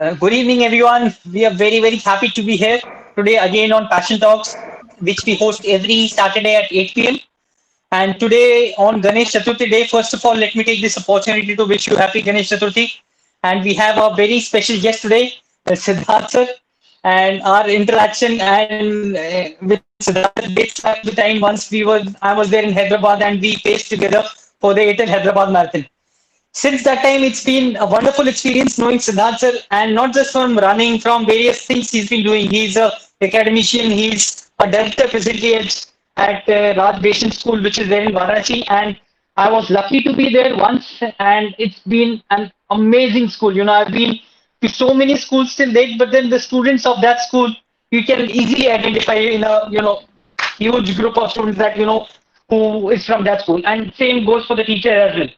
Good evening, everyone. We are very, very happy to be here today again on Passion Talks, which we host every Saturday at 8 p.m. And today on Ganesh Chaturthi Day, first of all, let me take this opportunity to wish you happy Ganesh Chaturthi. And we have a very special guest today, Siddhartha. And our interaction and with Siddhartha dates back to the time once I was there in Hyderabad and we faced together for the 8th Hyderabad Marathon. Since that time, it's been a wonderful experience knowing Siddharth sir, and not just from running, from various things he's been doing. He's a academician. He's a director presently at Rajghat School, which is there in Varanasi. And I was lucky to be there once, and it's been an amazing school. I've been to so many schools till date, but then the students of that school, you can easily identify in a huge group of students that who is from that school. And same goes for the teacher as well.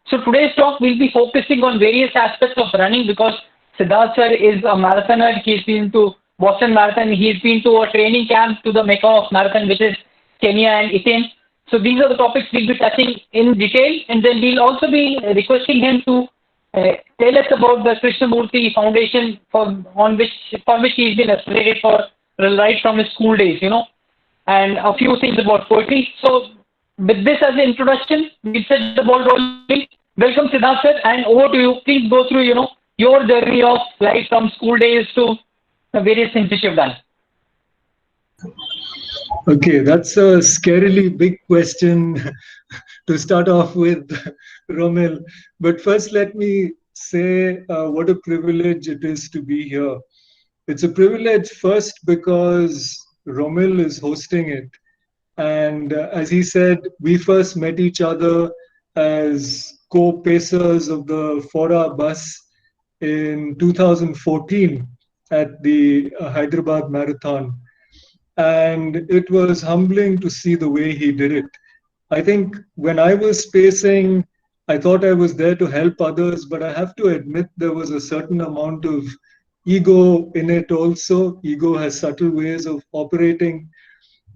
So today's talk will be focusing on various aspects of running because Siddharth sir is a marathoner. He's been to Boston Marathon. He's been to a training camp to the mecca of marathon, which is Kenya and Iten. So these are the topics we'll be touching in detail, and then we'll also be requesting him to tell us about the Krishnamurti Foundation for which he's been associated for right from his school days, and a few things about poetry. So with this as an introduction, we set the ball rolling. Welcome, Siddharth sir, and over to you. Please go through, your journey of life from school days to the various things which you've done. Okay, that's a scarily big question to start off with, Romil. But first, let me say what a privilege it is to be here. It's a privilege first because Romil is hosting it. And as he said, we first met each other as co-pacers of the Fora bus in 2014 at the Hyderabad Marathon. And it was humbling to see the way he did it. I think when I was pacing, I thought I was there to help others, but I have to admit there was a certain amount of ego in it also. Ego has subtle ways of operating.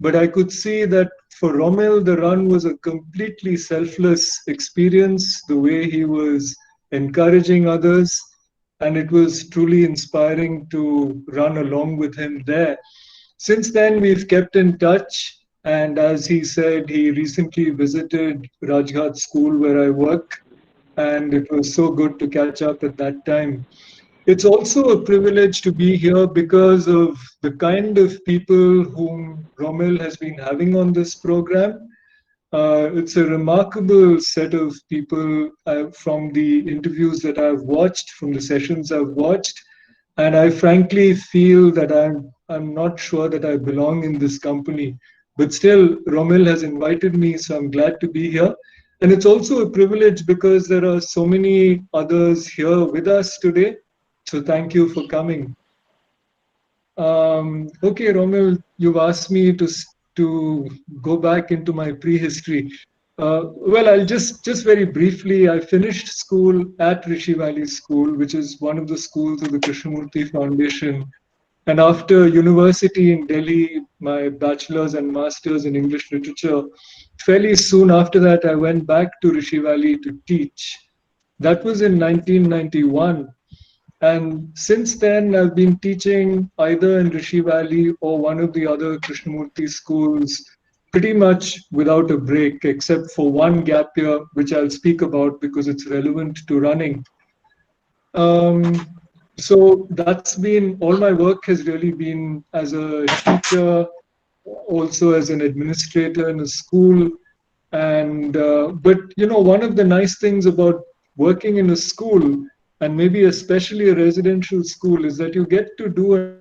But I could see that for Romel, the run was a completely selfless experience, the way he was encouraging others. And it was truly inspiring to run along with him there. Since then, we've kept in touch. And as he said, he recently visited Rajghat School where I work. And it was so good to catch up at that time. It's also a privilege to be here because of the kind of people whom Romil has been having on this program. It's a remarkable set of people from the interviews that I've watched, from the sessions I've watched. And I frankly feel that I'm not sure that I belong in this company. But still, Romil has invited me, so I'm glad to be here. And it's also a privilege because there are so many others here with us today. So thank you for coming. Okay, Romil, you've asked me to go back into my prehistory. Well, I'll just very briefly. I finished school at Rishi Valley School, which is one of the schools of the Krishnamurti Foundation. And after university in Delhi, my bachelor's and master's in English literature, fairly soon after that, I went back to Rishi Valley to teach. That was in 1991. And since then, I've been teaching either in Rishi Valley or one of the other Krishnamurti schools pretty much without a break, except for one gap year, which I'll speak about because it's relevant to running. So that's been all my work has really been as a teacher, also as an administrator in a school. And but one of the nice things about working in a school, and maybe especially a residential school, is that you get to do a number of activities that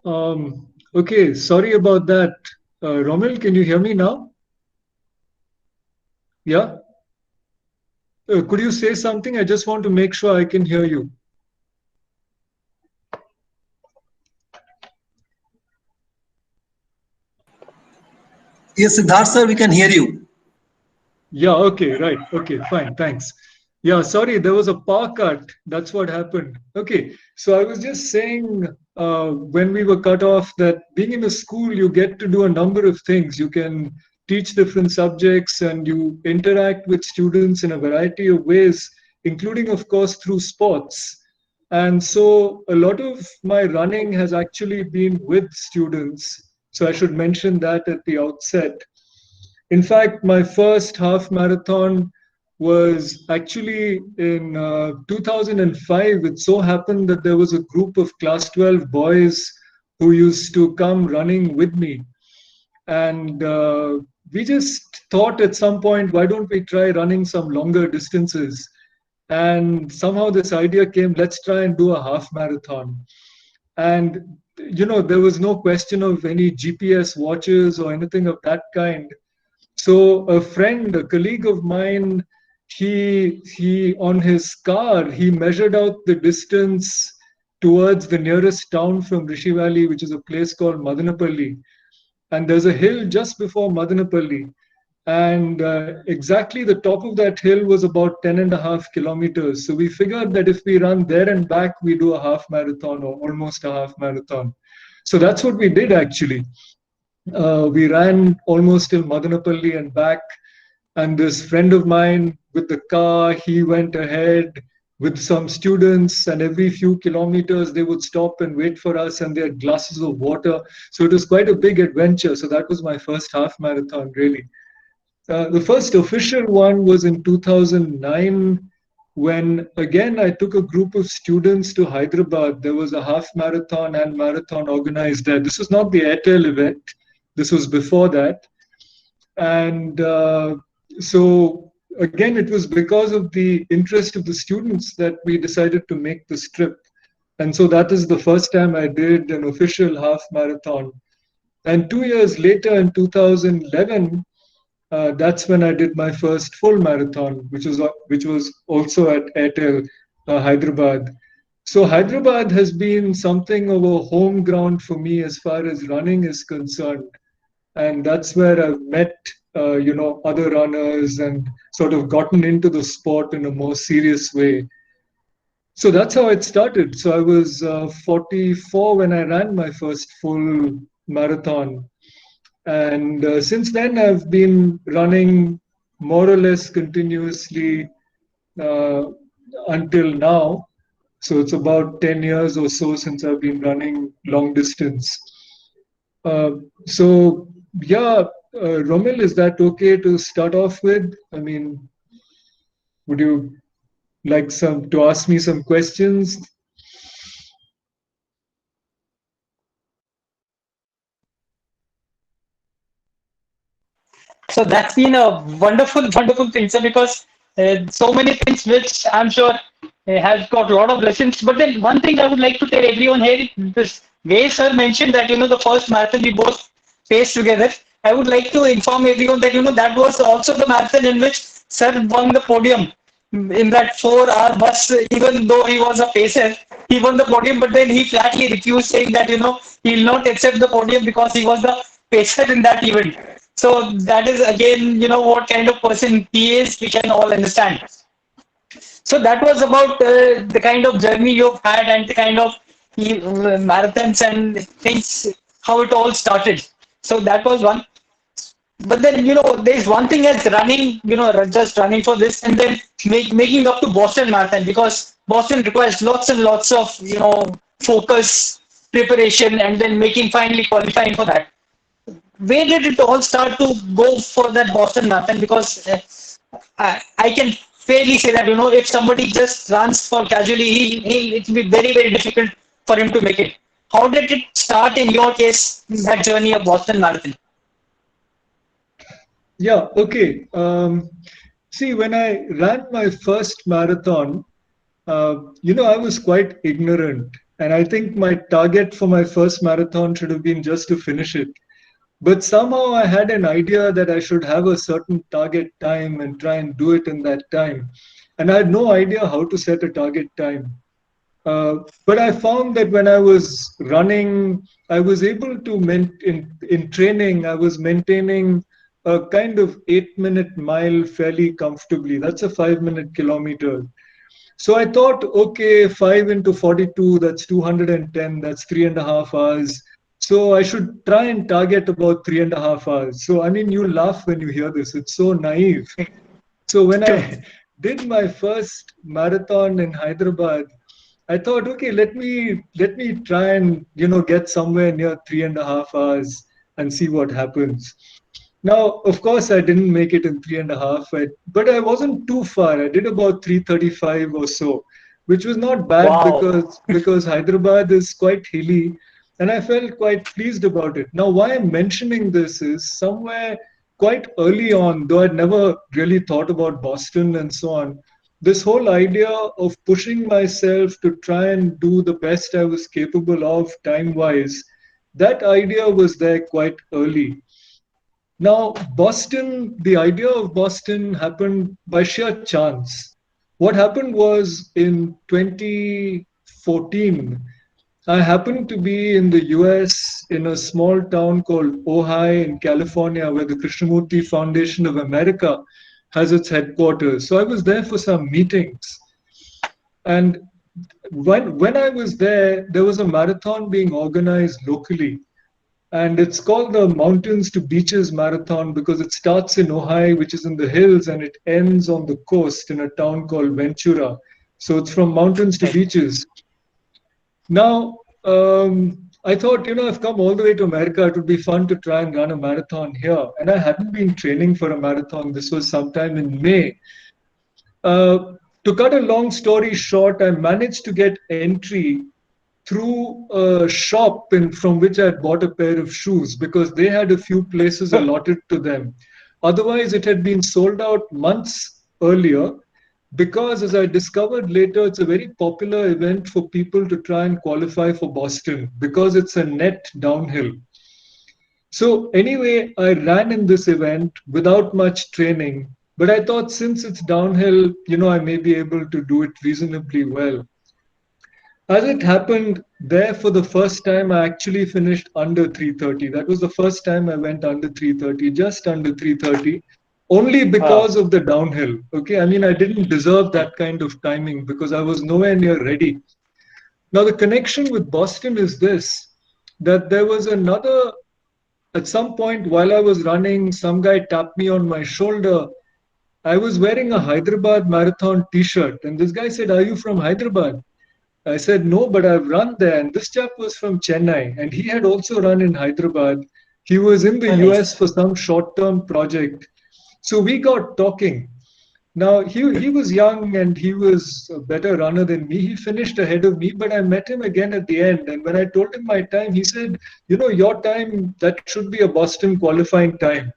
Okay, sorry about that. Romil, can you hear me now? Yeah? Could you say something? I just want to make sure I can hear you. Yes, Siddhartha, sir, we can hear you. Yeah, okay, right. Okay, fine, thanks. Yeah, sorry, there was a power cut. That's what happened. Okay, so I was just saying when we were cut off that being in a school, you get to do a number of things. You can teach different subjects and you interact with students in a variety of ways, including, of course, through sports. And so a lot of my running has actually been with students. So I should mention that at the outset. In fact, my first half marathon was actually in 2005. It so happened that there was a group of class 12 boys who used to come running with me. And we just thought at some point, why don't we try running some longer distances? And somehow this idea came, let's try and do a half marathon. And, there was no question of any GPS watches or anything of that kind. So a friend, a colleague of mine, he on his car, he measured out the distance towards the nearest town from Rishi Valley, which is a place called Madanapalli. And there's a hill just before Madanapalli. And exactly the top of that hill was about 10.5 kilometers. So we figured that if we run there and back, we do a half marathon or almost a half marathon. So that's what we did actually. We ran almost till Madanapalli and back. And this friend of mine with the car, he went ahead with some students, and every few kilometers they would stop and wait for us, and they had glasses of water. So it was quite a big adventure. So that was my first half marathon, really. The first official one was in 2009 when, again, I took a group of students to Hyderabad. There was a half marathon and marathon organized there. This was not the Airtel event, this was before that. And so, again, it was because of the interest of the students that we decided to make this trip. And so that is the first time I did an official half marathon. And 2 years later, in 2011, that's when I did my first full marathon, which was also at Airtel Hyderabad. So Hyderabad has been something of a home ground for me as far as running is concerned, and that's where I've met other runners and sort of gotten into the sport in a more serious way. So that's how it started. So I was 44 when I ran my first full marathon, and since then, I've been running more or less continuously uh, until now. So it's about 10 years or so since I've been running long distance. Uh, so, yeah, Romil, is that okay to start off with? I mean, would you like some to ask me some questions? So that's been a wonderful, wonderful thing, sir, because so many things which I'm sure has got a lot of lessons. But then one thing I would like to tell everyone here, this way sir mentioned that, the first marathon we both faced together. I would like to inform everyone that, that was also the marathon in which sir won the podium in that 4 hour bus, even though he was a pacer, he won the podium, but then he flatly refused, saying that, he'll not accept the podium because he was the pacer in that event. So that is again, what kind of person he is, we can all understand. So that was about the kind of journey you've had and the kind of marathons and things, how it all started. So that was one. But then, there's one thing as running, just running for this and then making up to Boston Marathon, because Boston requires lots and lots of, focus, preparation, and then making finally qualifying for that. Where did it all start to go for that Boston Marathon? Because I can fairly say that, if somebody just runs for casually, it will be very, very difficult for him to make it. How did it start in your case, that journey of Boston Marathon? Yeah, okay. See, when I ran my first marathon, I was quite ignorant. And I think my target for my first marathon should have been just to finish it. But somehow I had an idea that I should have a certain target time and try and do it in that time. And I had no idea how to set a target time. But I found that when I was running, I was able to, in training, I was maintaining a kind of 8-minute mile fairly comfortably. That's a 5-minute kilometer. So I thought, okay, 5 into 42, that's 210, that's 3.5 hours. So I should try and target about 3.5 hours. So, I mean, you laugh when you hear this. It's so naive. So when True. I did my first marathon in Hyderabad, I thought, okay, let me try and get somewhere near 3.5 hours and see what happens. Now, of course, I didn't make it in 3.5, but I wasn't too far. I did about 3:35 or so, which was not bad Wow. because Hyderabad is quite hilly, and I felt quite pleased about it. Now, why I'm mentioning this is somewhere quite early on, though I'd never really thought about Boston and so on. This whole idea of pushing myself to try and do the best I was capable of time-wise, that idea was there quite early. Now, Boston, the idea of Boston happened by sheer chance. What happened was in 2014, I happened to be in the US in a small town called Ojai in California, where the Krishnamurti Foundation of America has its headquarters. So I was there for some meetings. And when I was there was a marathon being organized locally. And it's called the Mountains to Beaches Marathon because it starts in Ojai, which is in the hills, and it ends on the coast in a town called Ventura. So it's from mountains to Right. beaches. Now, I thought, I've come all the way to America. It would be fun to try and run a marathon here. And I hadn't been training for a marathon. This was sometime in May. Uh, to cut a long story short, I managed to get entry through a shop from which I had bought a pair of shoes because they had a few places allotted to them. Otherwise, it had been sold out months earlier because, as I discovered later, it's a very popular event for people to try and qualify for Boston because it's a net downhill. So, anyway, I ran in this event without much training, but I thought since it's downhill, I may be able to do it reasonably well. As it happened, there for the first time, I actually finished under 3:30. That was the first time I went under 3:30, just under 3:30, only Wow. because of the downhill. Okay, I mean, I didn't deserve that kind of timing because I was nowhere near ready. Now, the connection with Boston is this, that there was another, at some point while I was running, some guy tapped me on my shoulder. I was wearing a Hyderabad marathon t shirt, and this guy said, "Are you from Hyderabad?" I said, no, but I've run there. And this chap was from Chennai and he had also run in Hyderabad. He was in the Oh, US nice. for some short term project. So we got talking. Now, he was young and he was a better runner than me. He finished ahead of me, but I met him again at the end. And when I told him my time, he said, your time, that should be a Boston qualifying time.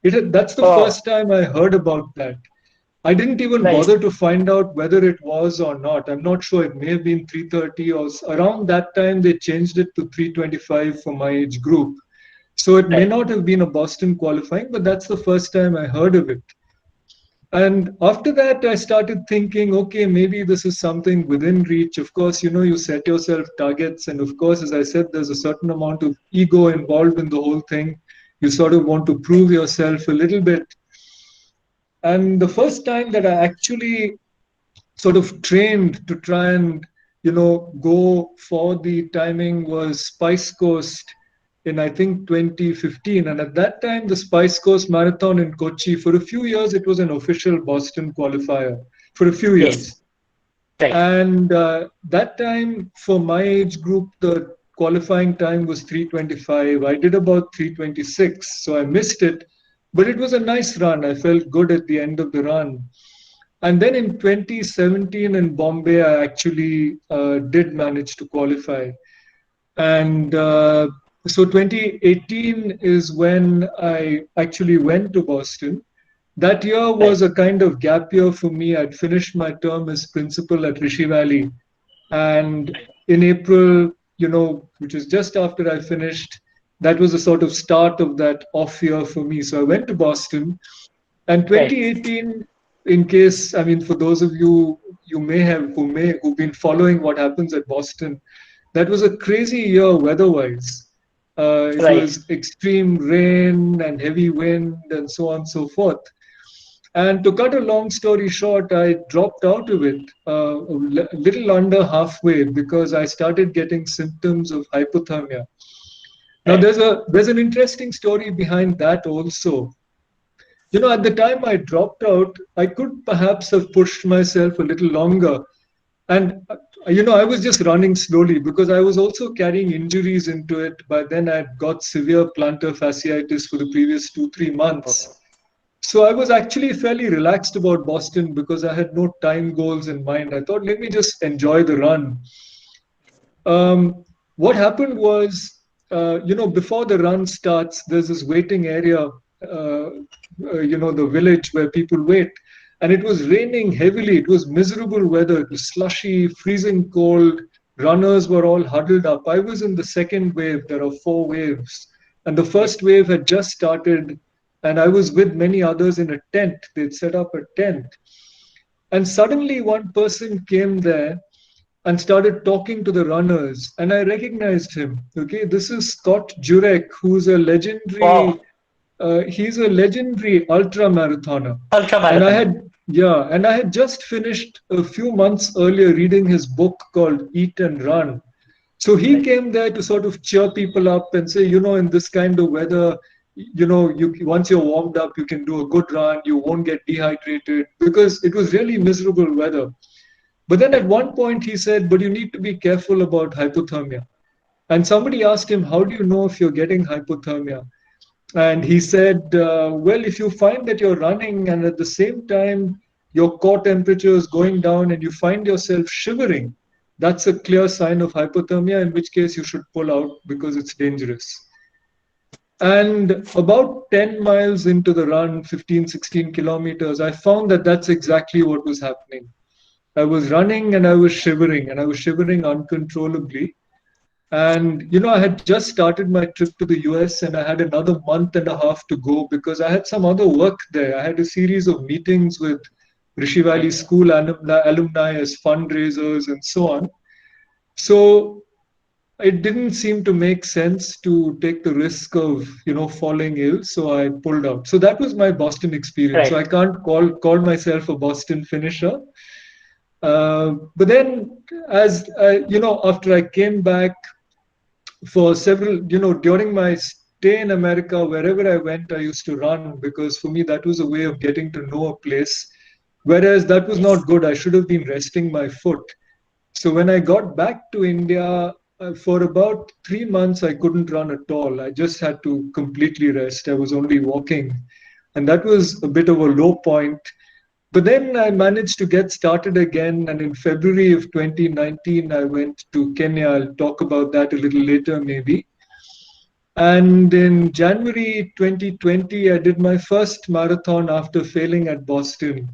That's the Oh, first time I heard about that. I didn't even nice. bother to find out whether it was or not. I'm not sure. It may have been 3:30 or around that time they changed it to 3:25 for my age group. So it may Right. not have been a Boston qualifying, but that's the first time I heard of it. And after that, I started thinking, okay, maybe this is something within reach. Of course, you set yourself targets. And of course, as I said, there's a certain amount of ego involved in the whole thing. You sort of want to prove yourself a little bit. And the first time that I actually sort of trained to try and go for the timing was Spice Coast in I think 2015, and at that time the Spice Coast Marathon in Kochi, for a few years it was an official Boston qualifier for a few Yes. years. Right. And that time for my age group the qualifying time was 3:25. I did about 3:26, so I missed it, but it was a nice run. I felt good at the end of the run. And then in 2017 in Bombay, I actually did manage to qualify. And so 2018 is when I actually went to Boston. That year Right. was a kind of gap year for me. I'd finished my term as principal at Rishi Valley. And in April, which was just after I finished, that was the sort of start of that off year for me. So I went to Boston, and Right. 2018, in case, I mean, for those of you who've been following what happens at Boston, that was a crazy year weather-wise. It Right. was extreme rain and heavy wind and so on and so forth. And to cut a long story short, I dropped out of it a little under halfway because I started getting symptoms of hypothermia. Now, Right. there's an interesting story behind that also. At the time I dropped out, I could perhaps have pushed myself a little longer. And, I was just running slowly because I was also carrying injuries into it. By then, I'd got severe plantar fasciitis for the previous 2, 3 months. So I was actually fairly relaxed about Boston because I had no time goals in mind. I thought, let me just enjoy the run. What happened was, before the run starts, there's this waiting area, the village where people wait. And it was raining heavily. It was miserable weather. It was slushy, freezing cold. Runners were all huddled up. I was in the second wave. There are 4 waves. And the first wave had just started. And I was with many others in a tent. They'd set up a tent. And suddenly one person came there and started talking to the runners. And I recognized him. Okay, this is Scott Jurek, who's a Wow. he's a legendary ultra marathoner. Ultra And I marathon. had, yeah, and I had just finished a few months earlier reading his book called Eat and Run. So he Right. came there to sort of cheer people up and say, in this kind of weather, you once you're warmed up, you can do a good run, you won't get dehydrated because it was really miserable weather. But then at one point he said, but you need to be careful about hypothermia. And somebody asked him, how do you know if you're getting hypothermia? And he said, well, if you find that you're running and at the same time your core temperature is going down and you find yourself shivering, that's a clear sign of hypothermia, in which case you should pull out because it's dangerous. And about 10 miles into the run, 15, 16 kilometers, I found that that's exactly what was happening. I was running and I was shivering, and I was shivering uncontrollably. And, I had just started my trip to the US and I had another month and a half to go because I had some other work there. I had a series of meetings with Rishi Valley Right. School alumni as fundraisers and so on. So it didn't seem to make sense to take the risk of, falling ill. So I pulled out. So that was my Boston experience. So I Right. can't call myself a Boston finisher. But then, after I came back, for several, during my stay in America, wherever I went, I used to run because for me that was a way of getting to know a place. Whereas that was Yes. not good. I should have been resting my foot. So when I got back to India, for about 3 months, I couldn't run at all. I just had to completely rest. I was only walking. And that was a bit of a low point. But then I managed to get started again. And in February of 2019, I went to Kenya. I'll talk about that a little later, maybe. And in January 2020, I did my first marathon after failing at Boston.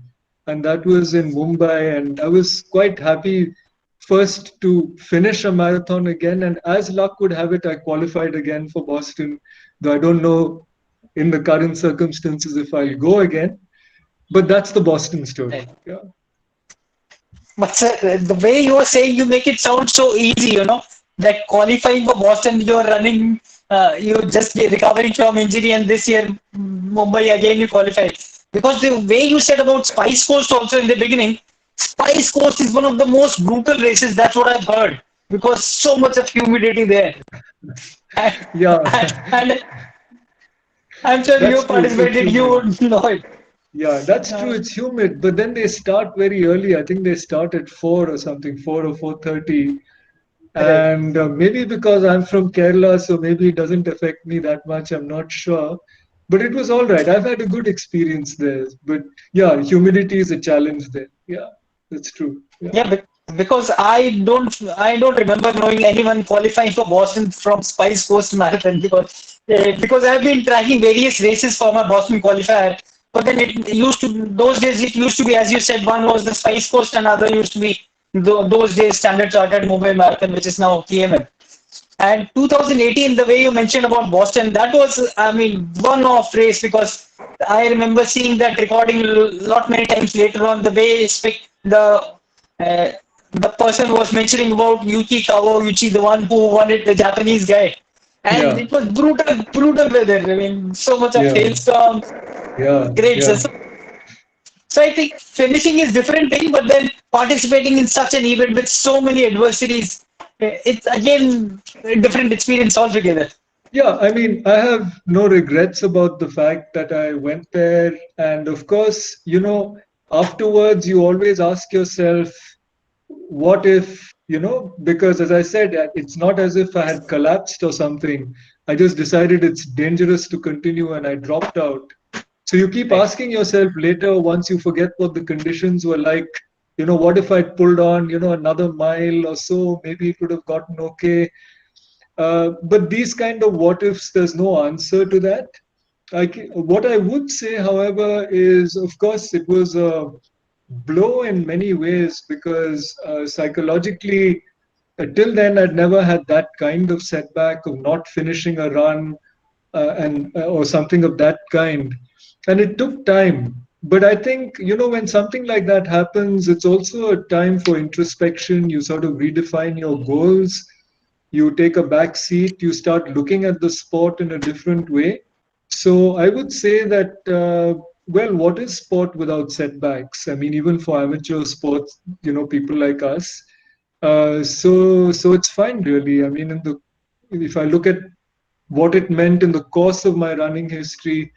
And that was in Mumbai. And I was quite happy first to finish a marathon again. And as luck would have it, I qualified again for Boston. Though I don't know in the current circumstances if I'll go again. But that's the Boston story. Right. Yeah. But sir, the way you are saying, you make it sound so easy, that qualifying for Boston, you're running, you just recovering from injury, and this year, Mumbai again, you qualified. Because the way you said about Spice Coast also in the beginning, Spice Coast is one of the most brutal races. That's what I've heard. Because so much of humidity there. And, Yeah, and I'm sure you that's true. It's participated, you humid. would know it. Yeah, that's true. Uh, It's humid, but then they start very early. I think they start at 4 or something, 4 or 4:30. right. And maybe because I'm from Kerala, so maybe it doesn't affect me that much. I'm not sure. But it was all right. I've had a good experience there. But yeah, humidity is a challenge there. Yeah, that's true. Yeah. Yeah, because I don't remember knowing anyone qualifying for Boston from Spice Coast Marathon because I've been tracking various races for my Boston qualifier. But then it used to those days it used to be, as you said, one was the Spice Coast and other used to be those days Standard Chartered Mumbai Marathon, which is now TMM. And 2018, the way you mentioned about Boston, that was, I mean, one-off race because I remember seeing that recording a lot many times later on. The way uh, the person was mentioning about Yuki Kawauchi, the one who won it, the Japanese guy, and Yeah, it was brutal weather. I mean, so much of yeah, hailstorms, yeah, great. yeah. So I think finishing is different thing, but then participating in such an event with so many adversities, it's again a different experience altogether. Yeah, I mean, I have no regrets about the fact that I went there. And of course, afterwards, you always ask yourself, what if, because as I said, it's not as if I had collapsed or something. I just decided it's dangerous to continue and I dropped out. So you keep Right. asking yourself later, once you forget what the conditions were like, what if I'd pulled on, another mile or so, maybe it would have gotten okay. But these kind of what ifs, there's no answer to that. What I would say, however, is of course it was a blow in many ways because psychologically, till then, I'd never had that kind of setback of not finishing a run and or something of that kind. And it took time. But I think, when something like that happens, it's also a time for introspection. You sort of redefine your goals, you take a back seat, you start looking at the sport in a different way. So I would say that, well, what is sport without setbacks? I mean, even for amateur sports, people like us. So it's fine, really. I mean, if I look at what it meant in the course of my running history,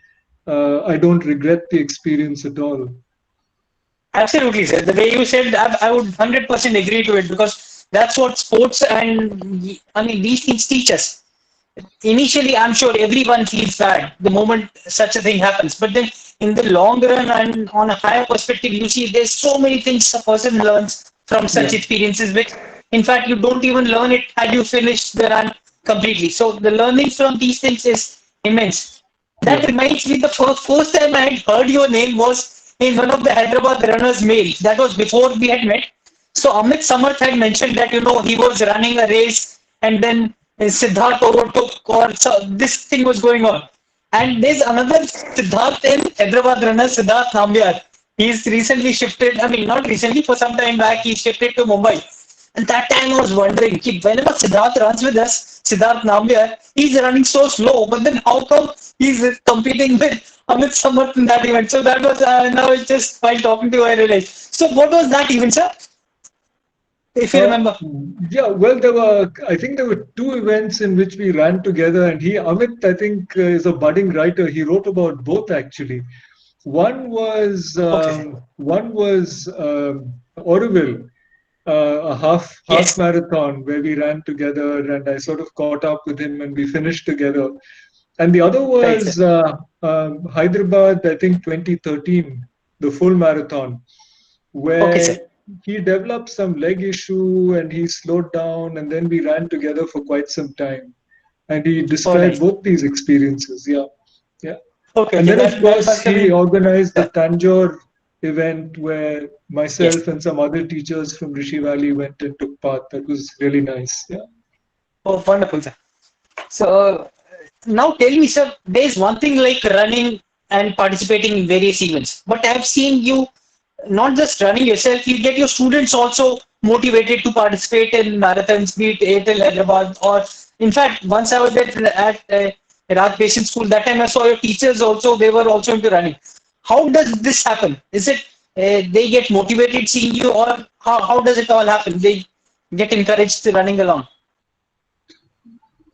I don't regret the experience at all. Absolutely, sir. The way you said, I would 100% agree to it because that's what sports and I mean these things teach us. Initially, I'm sure everyone feels bad the moment such a thing happens, but then in the long run and on a higher perspective, you see there's so many things a person learns from Yeah, such experiences, which in fact you don't even learn it had you finished the run completely. So the learning from these things is immense. That yeah. reminds me, the first time I had heard your name was in one of the Hyderabad runners' mail. That was before we had met. So Amit Samarth had mentioned that he was running a race and then Siddhartha overtook or so this thing was going on. And there's another Siddhartha in Hyderabad runner, Siddharth Nambiar. He's recently shifted, I mean, not recently, for some time back, he shifted to Mumbai. And that time I was wondering, whenever Siddharth runs with us, Siddharth Nambiar, he's running so slow, but then how come he's competing with Amit Samarth in that event? So that was, now it's just while talking to you, I realized. So what was that event, sir? If you Uh, remember. yeah, well, I think there were two events in which we ran together, and Amit, I think, is a budding writer. He wrote about both actually. Okay, sir. One was Oroville, a half Yes. marathon where we ran together, and I sort of caught up with him, and we finished together. And the other Right, sir. was Hyderabad, I think 2013, the full marathon, Okay, where sir. he developed some leg issue and he slowed down, and then we ran together for quite some time. And he Oh, described nice. both these experiences. Yeah, yeah. Okay, And okay. then, of That course, must have he been. organized the Yeah. Tanjore event where Yes. myself and some other teachers from Rishi Valley went and took part. That was really nice. Yeah. Oh, wonderful, sir. So now tell me, sir, there's one thing like running and participating in various events, but I've seen you not just running yourself, you get your students also motivated to participate in marathons, be it ATL Hyderabad, or in fact, once I was at Rajghat school, that time I saw your teachers also, they were also into running. How does this happen? Is it they get motivated seeing you, or how does it all happen? They get encouraged to running along.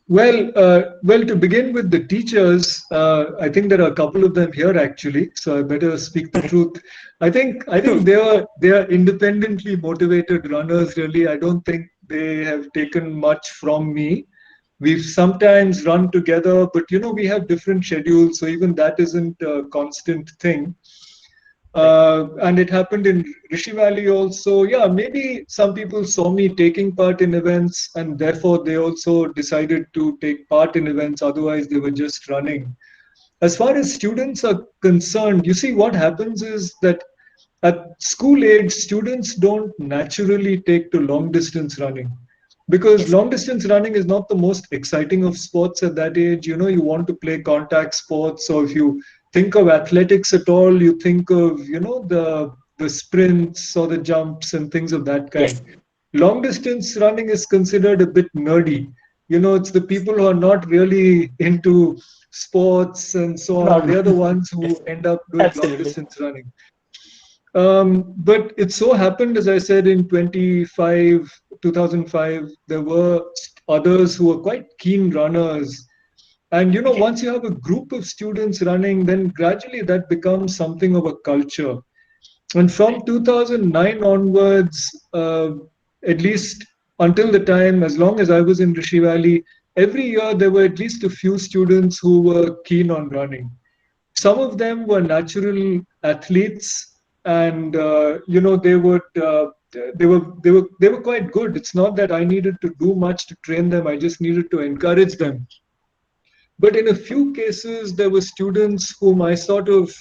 Well, to begin with the teachers, I think there are a couple of them here actually, so I better speak the truth. I think they are independently motivated runners. Really, I don't think they have taken much from me. We've sometimes run together, but we have different schedules, so even that isn't a constant thing. Right. And it happened in Rishi Valley also. Yeah, maybe some people saw me taking part in events and therefore they also decided to take part in events. Otherwise, they were just running. As far as students are concerned, you see, what happens is that At school age, students don't naturally take to long distance running because Yes. long distance running is not the most exciting of sports at that age. You know, you want to play contact sports, or if you think of athletics at all, you think of, the sprints or the jumps and things of that kind. Yes. Long distance running is considered a bit nerdy. You know, it's the people who are not really into sports and so on. Not They're the ones who yes. end up doing long Absolutely. distance running. But it so happened, as I said, in 2005, there were others who were quite keen runners. And, you know, Okay. once you have a group of students running, then gradually that becomes something of a culture. And from 2009 onwards, at least until the time, as long as I was in Rishi Valley, every year there were at least a few students who were keen on running. Some of them were natural athletes, and they were quite good. It's not that I needed to do much to train them. I just needed to encourage them. But in a few cases, there were students whom I sort of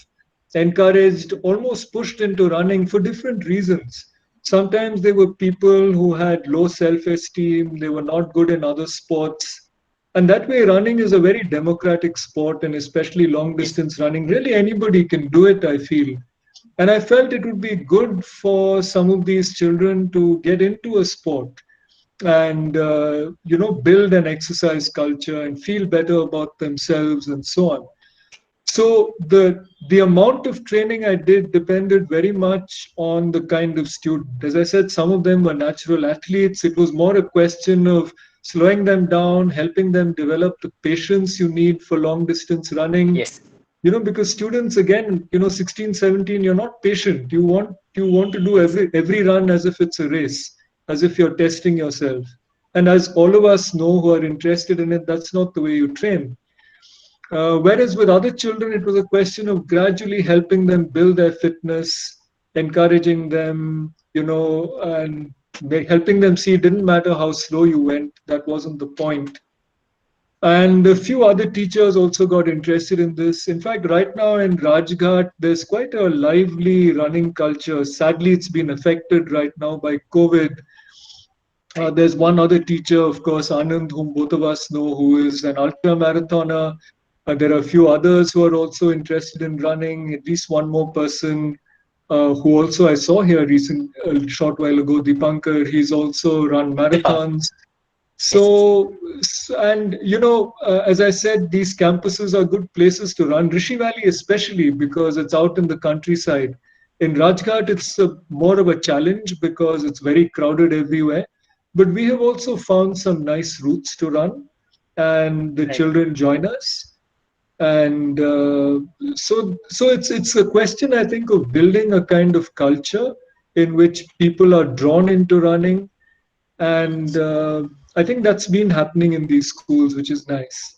encouraged, almost pushed into running for different reasons. Sometimes they were people who had low self esteem, they were not good in other sports. And that way, running is a very democratic sport, and especially long Yes. distance running. Really, anybody can do it, I feel. And I felt it would be good for some of these children to get into a sport and build an exercise culture and feel better about themselves and so on. So the amount of training I did depended very much on the kind of student. As I said, some of them were natural athletes. It was more a question of slowing them down, helping them develop the patience you need for long distance running. Yes. Because students, again, 16, 17, you're not patient. You want to do Yes. every run as if it's a race, as if you're testing yourself. And as all of us know who are interested in it, that's not the way you train. Whereas with other children, it was a question of gradually helping them build their fitness, encouraging them, and helping them see it didn't matter how slow you went, that wasn't the point. And a few other teachers also got interested in this. In fact, right now in Rajghat, there's quite a lively running culture. Sadly, it's been affected right now by COVID. Right. There's one other teacher, of course, Anand, whom both of us know, who is an ultra marathoner. There are a few others who are also interested in running. At least one more person who also I saw here a short while ago, Dipankar. He's also run Dipang. marathons. Yes. And as I said, these campuses are good places to run. Rishi Valley, especially because it's out in the countryside. In Rajghat, it's more of a challenge because it's very crowded everywhere. But we have also found some nice routes to run, and the Right. children join us. And so it's a question, I think, of building a kind of culture in which people are drawn into running, and I think that's been happening in these schools, which is nice.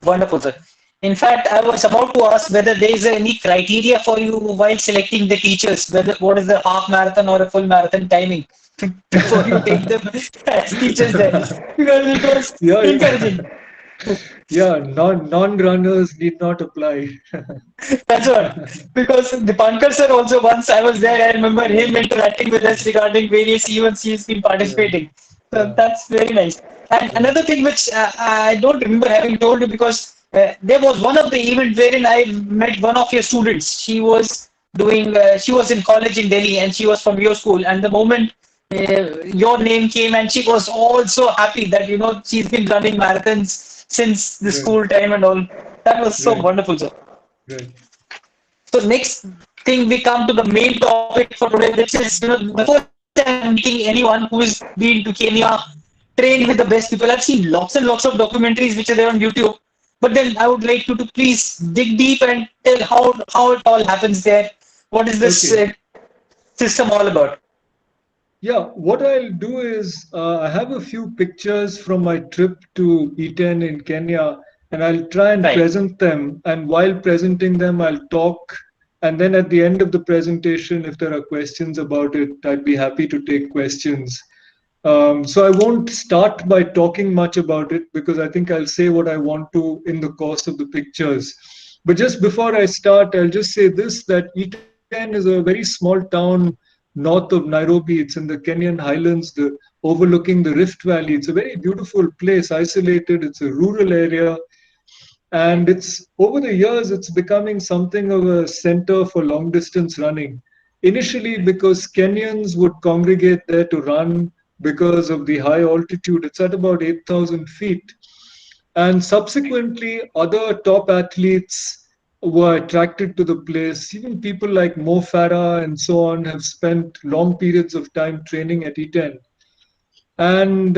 Wonderful, sir. In fact, I was about to ask whether there is any criteria for you while selecting the teachers, whether what is the half marathon or a full marathon timing before you take them as teachers there, because it was Yeah, yeah, encouraging. yeah. Non-runners need not apply. That's what. Because the Pankar sir also once I was there, I remember him interacting with us regarding various events he's been Yeah, participating. So yeah, that's very nice. And yeah. another thing which I don't remember having told you, because there was one of the events wherein I met one of your students. She was in college in Delhi and she was from your school. And the moment your name came, and she was all so happy that she's been running marathons since the Right, school time and all. That was so right, wonderful, sir. right. So next thing, we come to the main topic for today, which is the first time I'm meeting anyone who is been to Kenya, trained with the best people. I've seen lots and lots of documentaries which are there on YouTube, but then I would like you to please dig deep and tell how it all happens there. What is this Okay. system all about? Yeah, what I'll do is I have a few pictures from my trip to Iten in Kenya, and I'll try and Right. present them. And while presenting them, I'll talk. And then at the end of the presentation, if there are questions about it, I'd be happy to take questions. So I won't start by talking much about it because I think I'll say what I want to in the course of the pictures. But just before I start, I'll just say this, that Iten Iten is a very small town north of Nairobi. It's in the Kenyan highlands, overlooking the Rift Valley. It's a very beautiful place, isolated. It's a rural area. And it's over the years, it's becoming something of a center for long distance running. Initially, because Kenyans would congregate there to run because of the high altitude. It's at about 8,000 feet. And subsequently, other top athletes were attracted to the place. Even people like Mo Farah and so on have spent long periods of time training at E10. And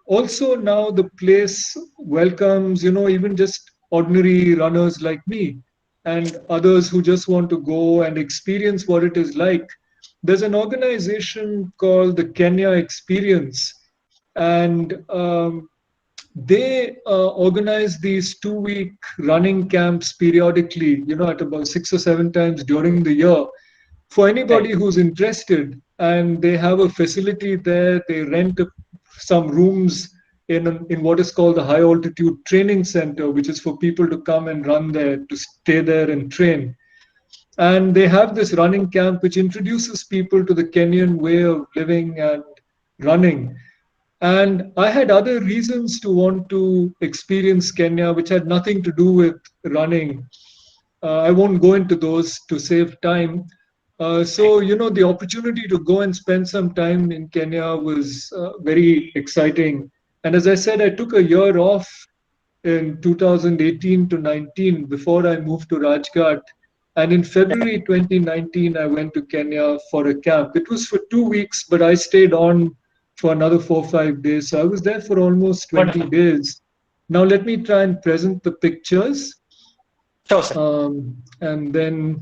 also now the place welcomes, even just ordinary runners like me and others who just want to go and experience what it is like. There's an organization called the Kenya Experience, and they organize these 2-week running camps periodically, at about 6 or 7 times during the year for anybody who's interested. And they have a facility there. They rent some rooms in what is called the High Altitude Training Center, which is for people to come and run there, to stay there and train. And they have this running camp which introduces people to the Kenyan way of living and running. And I had other reasons to want to experience Kenya, which had nothing to do with running. I won't go into those to save time. So, the opportunity to go and spend some time in Kenya was very exciting. And as I said, I took a year off in 2018 to 19 before I moved to Rajghat. And in February 2019, I went to Kenya for a camp. It was for 2 weeks, but I stayed on for another 4 or 5 days. So I was there for almost 20 days. Now, let me try and present the pictures. Sure, sir. And then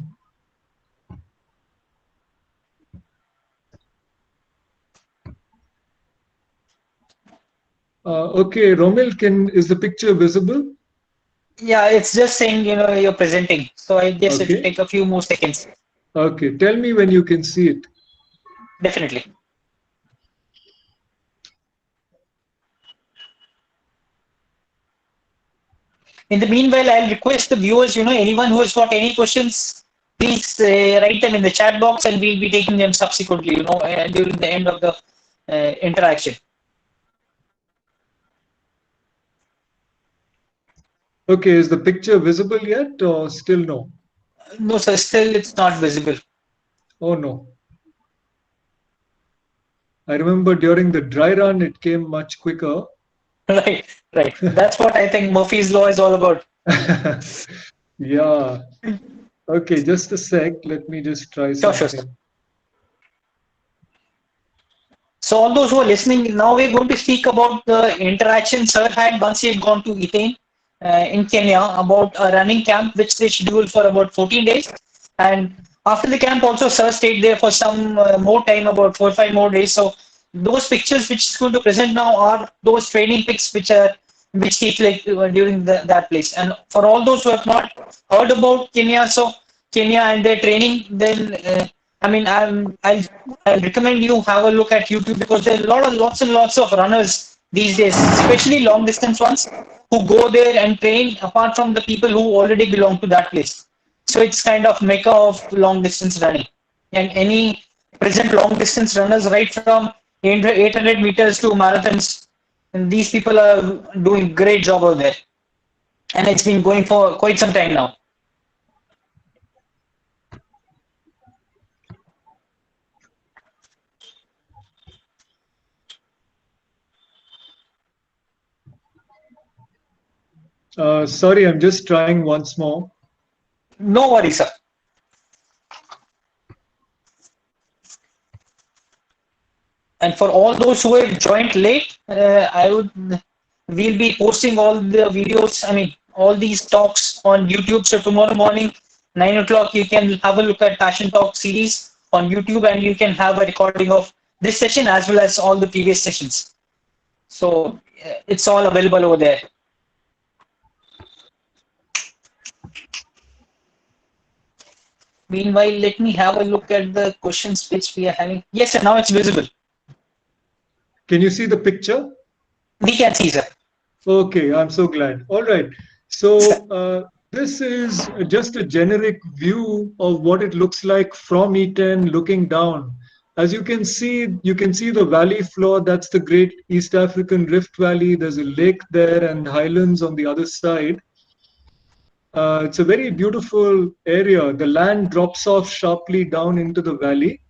okay, Romil, is the picture visible? Yeah, it's just saying, you're presenting. So I guess it will Okay. take a few more seconds. Okay, tell me when you can see it. Definitely. In the meanwhile, I'll request the viewers, anyone who has got any questions, please write them in the chat box and we'll be taking them subsequently, during the end of the interaction. Okay, is the picture visible yet or still no? No, sir, still it's not visible. Oh no. I remember during the dry run, it came much quicker. Right. That's what I think Murphy's Law is all about. Yeah. Okay, just a sec. Let me just try Sure. something. So all those who are listening, now we're going to speak about the interaction Sir had once he had gone to Iten in Kenya about a running camp which they scheduled for about 14 days. And after the camp also Sir stayed there for some more time, about 4 or 5 more days. So those pictures which is going to present now are those training pics which he took during that place. And for all those who have not heard about Kenya, so Kenya and their training, then I mean, I'll recommend you have a look at YouTube because there are lots and lots of runners these days, especially long distance ones, who go there and train apart from the people who already belong to that place. So it's kind of mecca of long distance running. And any present long distance runners, right from 800 meters to marathons, and these people are doing great job over there. And it's been going for quite some time now. Sorry, I'm just trying once more. No worries, sir. And for all those who have joined late, we'll be posting all the videos, all these talks on YouTube. So tomorrow morning, 9 o'clock, you can have a look at Passion Talk series on YouTube and you can have a recording of this session as well as all the previous sessions. So it's all available over there. Meanwhile, let me have a look at the questions which we are having. Yes, sir, now it's visible. Can you see the picture? We can see, sir. Okay, I'm so glad. All right. So This is just a generic view of what it looks like from E10 looking down. As you can see the valley floor. That's the Great East African Rift Valley. There's a lake there and highlands on the other side. It's a very beautiful area. The land drops off sharply down into the valley.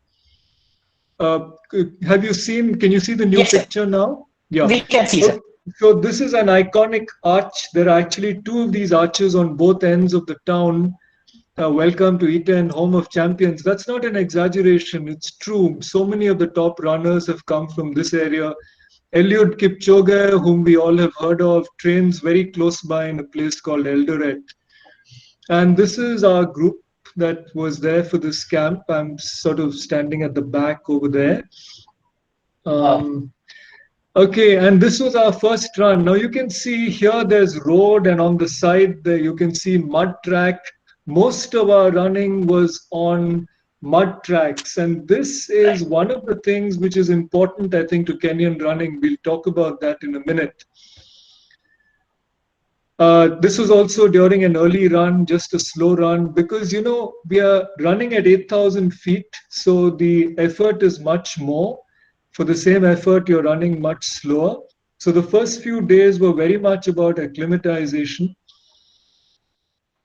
Can you see the new Yes, sir. picture now? Yeah. We can see, sir. Okay. So this is an iconic arch. There are actually two of these arches on both ends of the town. Welcome to Eton, home of champions. That's not an exaggeration. It's true. So many of the top runners have come from this area. Eliud Kipchoge, whom we all have heard of, trains very close by in a place called Eldoret. And this is our group that was there for this camp. I'm sort of standing at the back over there. Okay, and this was our first run. Now you can see here there's road, and on the side there you can see mud track. Most of our running was on mud tracks, and this is one of the things which is important, I think, to Kenyan running. We'll talk about that in a minute. This was also during an early run, just a slow run, because we are running at 8,000 feet, so the effort is much more. For the same effort, you're running much slower. So the first few days were very much about acclimatization.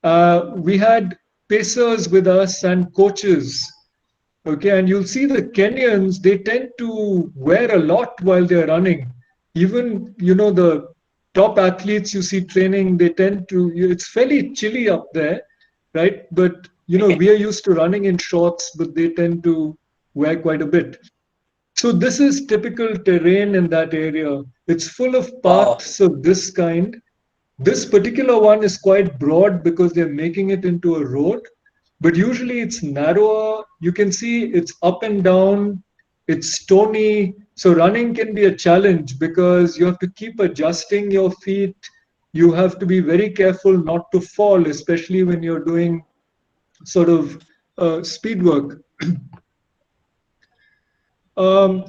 We had pacers with us and coaches. Okay, and you'll see the Kenyans, they tend to wear a lot while they're running. Even, the top athletes you see training, they tend to, it's fairly chilly up there, right? But, we are used to running in shorts, but they tend to wear quite a bit. So this is typical terrain in that area. It's full of paths of this kind. This particular one is quite broad because they're making it into a road, but usually it's narrower. You can see it's up and down, it's stony. So running can be a challenge because you have to keep adjusting your feet. You have to be very careful not to fall, especially when you're doing sort of speed work.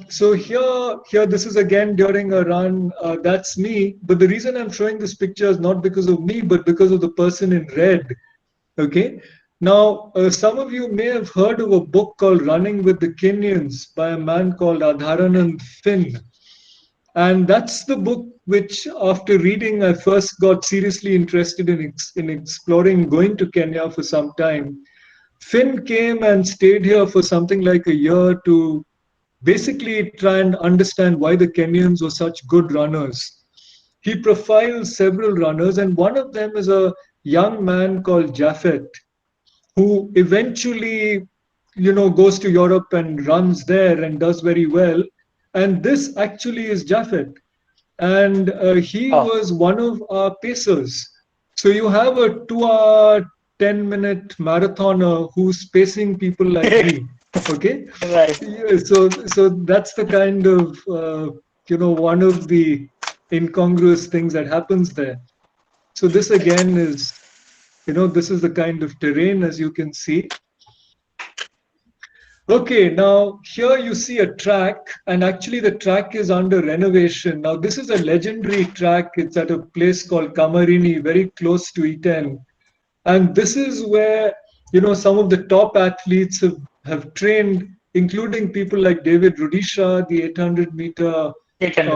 So here, this is again during a run. That's me. But the reason I'm showing this picture is not because of me, but because of the person in red. Okay. Now, some of you may have heard of a book called Running with the Kenyans by a man called Adharanand Finn. And that's the book which, after reading, I first got seriously interested in exploring going to Kenya for some time. Finn came and stayed here for something like a year to basically try and understand why the Kenyans were such good runners. He profiles several runners, and one of them is a young man called Japhet, who eventually, goes to Europe and runs there and does very well. And this actually is Japhet. And he was one of our pacers. So you have a 2-hour, 10-minute marathoner who's pacing people like me. Okay. Right. Yeah, so that's the kind of one of the incongruous things that happens there. So this again is, this is the kind of terrain, as you can see. Okay, now here you see a track, and actually the track is under renovation. Now this is a legendary track. It's at a place called Kamarini, very close to E10. And this is where, some of the top athletes have trained, including people like David Rudisha, the 800-meter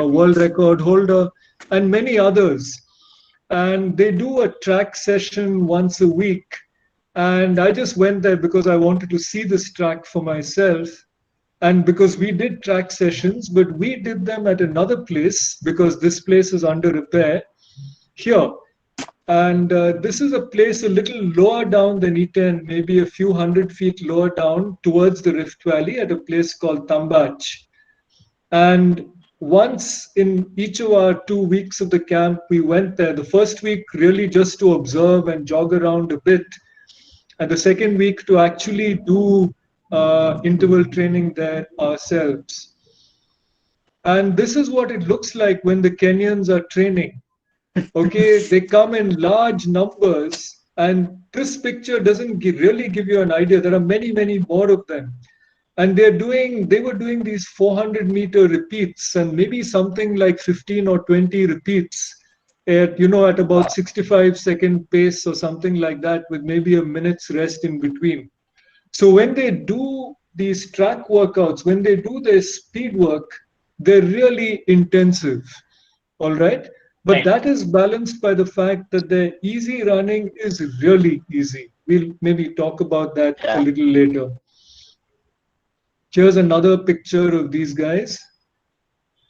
world record holder, and many others. And they do a track session once a week. And I just went there because I wanted to see this track for myself. And because we did track sessions, but we did them at another place because this place is under repair here. And this is a place a little lower down than E10, maybe a few hundred feet lower down towards the Rift Valley at a place called Tambach. And once in each of our 2 weeks of the camp, we went there. The first week really just to observe and jog around a bit. And the second week to actually do interval training there ourselves. And this is what it looks like when the Kenyans are training. Okay, they come in large numbers, and this picture doesn't really give you an idea. There are many, many more of them. And they were doing these 400-meter repeats and maybe something like 15 or 20 repeats at, at about 65-second pace or something like that, with maybe a minute's rest in between. So when they do these track workouts, when they do their speed work, they're really intensive. All right. But Right. that is balanced by the fact that the easy running is really easy. We'll maybe talk about that a Yeah. little later. Here's another picture of these guys.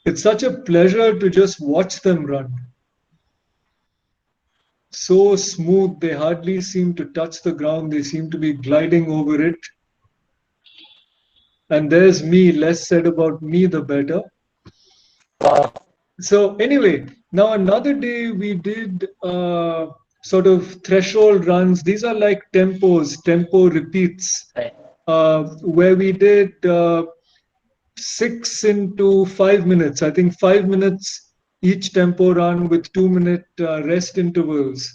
It's such a pleasure to just watch them run. So smooth, they hardly seem to touch the ground, they seem to be gliding over it. And there's me, less said about me, the better. Wow. So anyway, now another day we did sort of threshold runs. These are like tempo repeats, Right. where we did 6 into 5 minutes. I think 5 minutes each tempo run with 2-minute rest intervals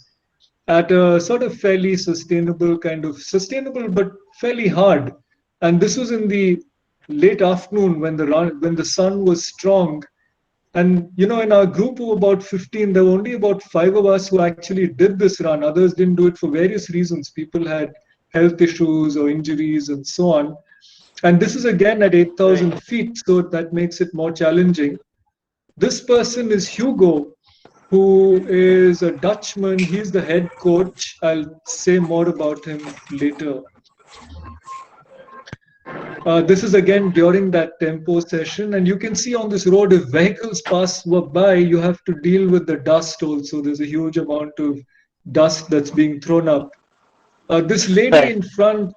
at a sort of fairly sustainable but fairly hard. And this was in the late afternoon when the sun was strong. And in our group of about 15, there were only about 5 of us who actually did this run. Others didn't do it for various reasons. People had health issues or injuries and so on. And this is again at 8,000 Right. feet, so that makes it more challenging. This person is Hugo, who is a Dutchman. He's the head coach. I'll say more about him later. This is again during that tempo session, and you can see on this road, if vehicles pass by, you have to deal with the dust also. There's a huge amount of dust that's being thrown up. This lady Right. in front,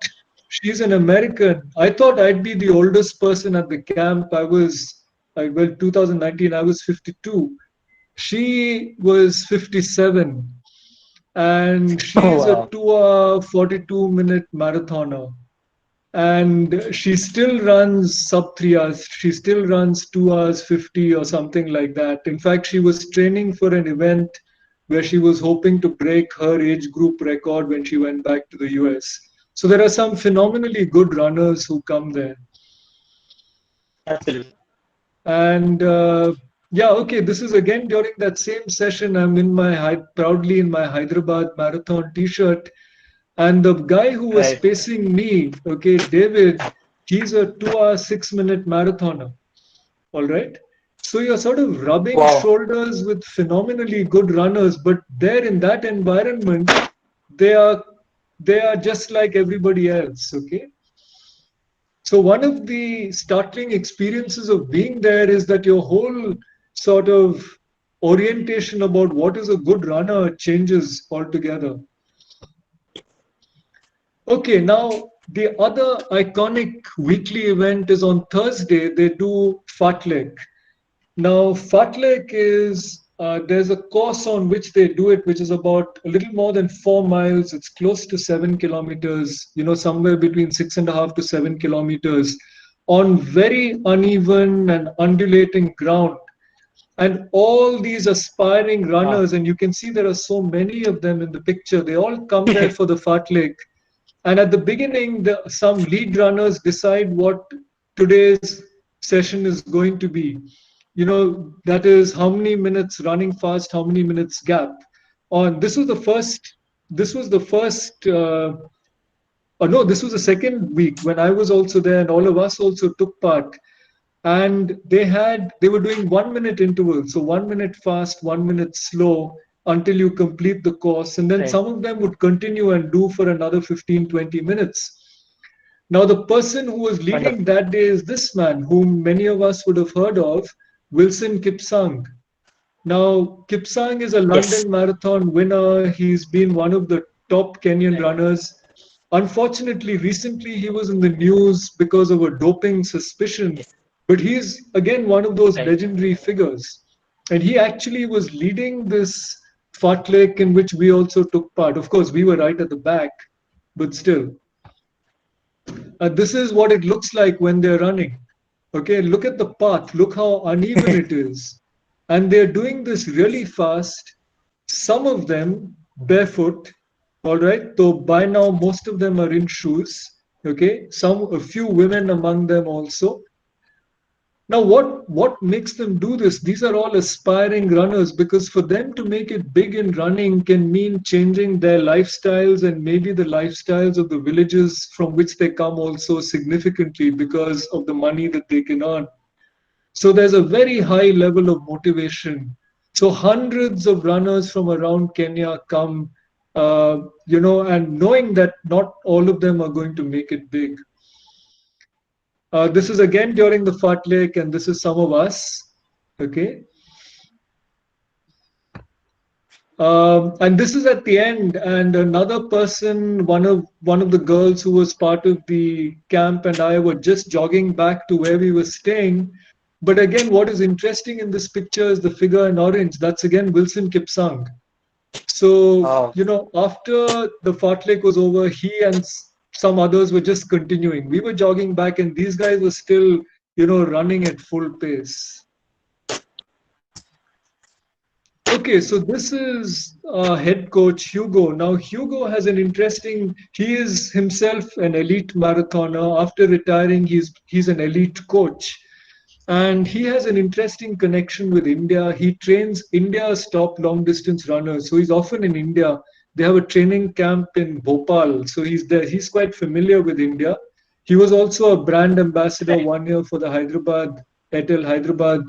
she's an American. I thought I'd be the oldest person at the camp. Well, 2019, I was 52. She was 57, and she's a Wow. 2 hour, 42-minute marathoner. And she still runs sub 3 hours. She still runs 2 hours 50 or something like that. In fact, she was training for an event where she was hoping to break her age group record when she went back to the US. So there are some phenomenally good runners who come there. Absolutely. And yeah, okay, this is again during that same session. I'm proudly in my Hyderabad marathon t-shirt. And the guy who was Right. pacing me, okay, David, he's a 2 hour, 6 minute marathoner. All right. So you're sort of rubbing Wow. shoulders with phenomenally good runners, but there in that environment, they are they are just like everybody else. Okay. So one of the startling experiences of being there is that your whole sort of orientation about what is a good runner changes altogether. Okay, now the other iconic weekly event is on Thursday. They do Fartlek. Now, Fartlek is there's a course on which they do it, which is about a little more than 4 miles. It's close to 7 kilometers. Somewhere between 6.5 to 7 kilometers, on very uneven and undulating ground. And all these aspiring Wow. runners, and you can see there are so many of them in the picture. They all come there for the Fartlek. And at the beginning, some lead runners decide what today's session is going to be. That is how many minutes running fast, how many minutes gap. On this was the first. This was the first. No, this was the second week when I was also there, and all of us also took part. And they were doing 1 minute intervals, so 1 minute fast, 1 minute slow, until you complete the course. And then Right. some of them would continue and do for another 15, 20 minutes. Now, the person who was leading Wonderful. that day is this man, whom many of us would have heard of, Wilson Kipsang. Now, Kipsang is a Yes. London Marathon winner. He's been one of the top Kenyan Right. runners. Unfortunately, recently he was in the news because of a doping suspicion, Yes. but he's again one of those Right. legendary figures. And he actually was leading this fartlek in which we also took part. Of course, we were right at the back, but still. This is what it looks like when they're running. Okay, look at the path, look how uneven it is. And they're doing this really fast, some of them barefoot, all right, though by now most of them are in shoes. Okay, a few women among them also. Now, what makes them do this? These are all aspiring runners, because for them to make it big in running can mean changing their lifestyles and maybe the lifestyles of the villages from which they come also significantly because of the money that they can earn. So there's a very high level of motivation. So hundreds of runners from around Kenya come, and knowing that not all of them are going to make it big. This is again during the Fat Lake, and this is some of us. Okay. And this is at the end, and another person, one of the girls who was part of the camp, and I were just jogging back to where we were staying. But again, what is interesting in this picture is the figure in orange. That's again Wilson Kipsang. So, Oh, after the fartlek was over, he and some others were just continuing. We were jogging back, and these guys were still, running at full pace. Okay, so this is head coach Hugo. Now, Hugo has an interesting, he is himself an elite marathoner. After retiring, he's an elite coach. And he has an interesting connection with India. He trains India's top long distance runners. So he's often in India. They have a training camp in Bhopal. So he's there. He's quite familiar with India. He was also a brand ambassador right. 1 year for the Airtel Hyderabad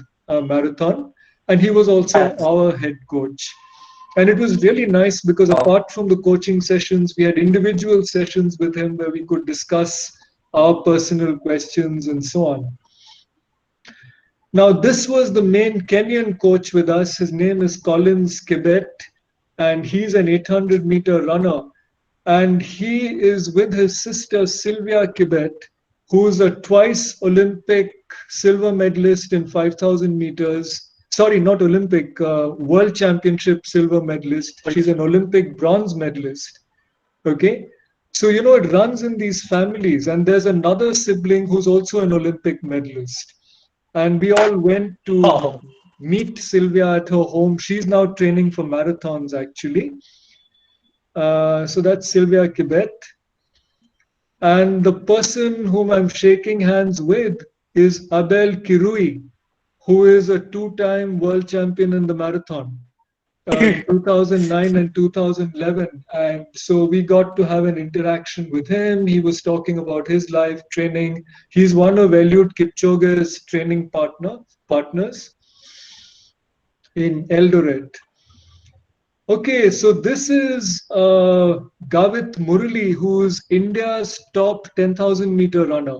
marathon. And he was also That's, our head coach. And it was really nice because oh, apart from the coaching sessions, we had individual sessions with him where we could discuss our personal questions and so on. Now, this was the main Kenyan coach with us. His name is Collins Kibbett, and he's an 800-meter runner. And he is with his sister Sylvia Kibbett, who's a twice Olympic silver medalist in 5,000 meters. Sorry, not Olympic, World Championship silver medalist. She's an Olympic bronze medalist. Okay. So, it runs in these families. And there's another sibling who's also an Olympic medalist. And we all went to oh, meet Sylvia at her home. She's now training for marathons, actually. So that's Sylvia Kibbett. And the person whom I'm shaking hands with is Abel Kirui, who is a two-time world champion in the marathon. In 2009 and 2011. And so we got to have an interaction with him. He was talking about his life training. He's one of Eliud Kipchoge's training partners in Eldoret. Okay, so this is Gavit Murali, who's India's top 10,000-meter runner.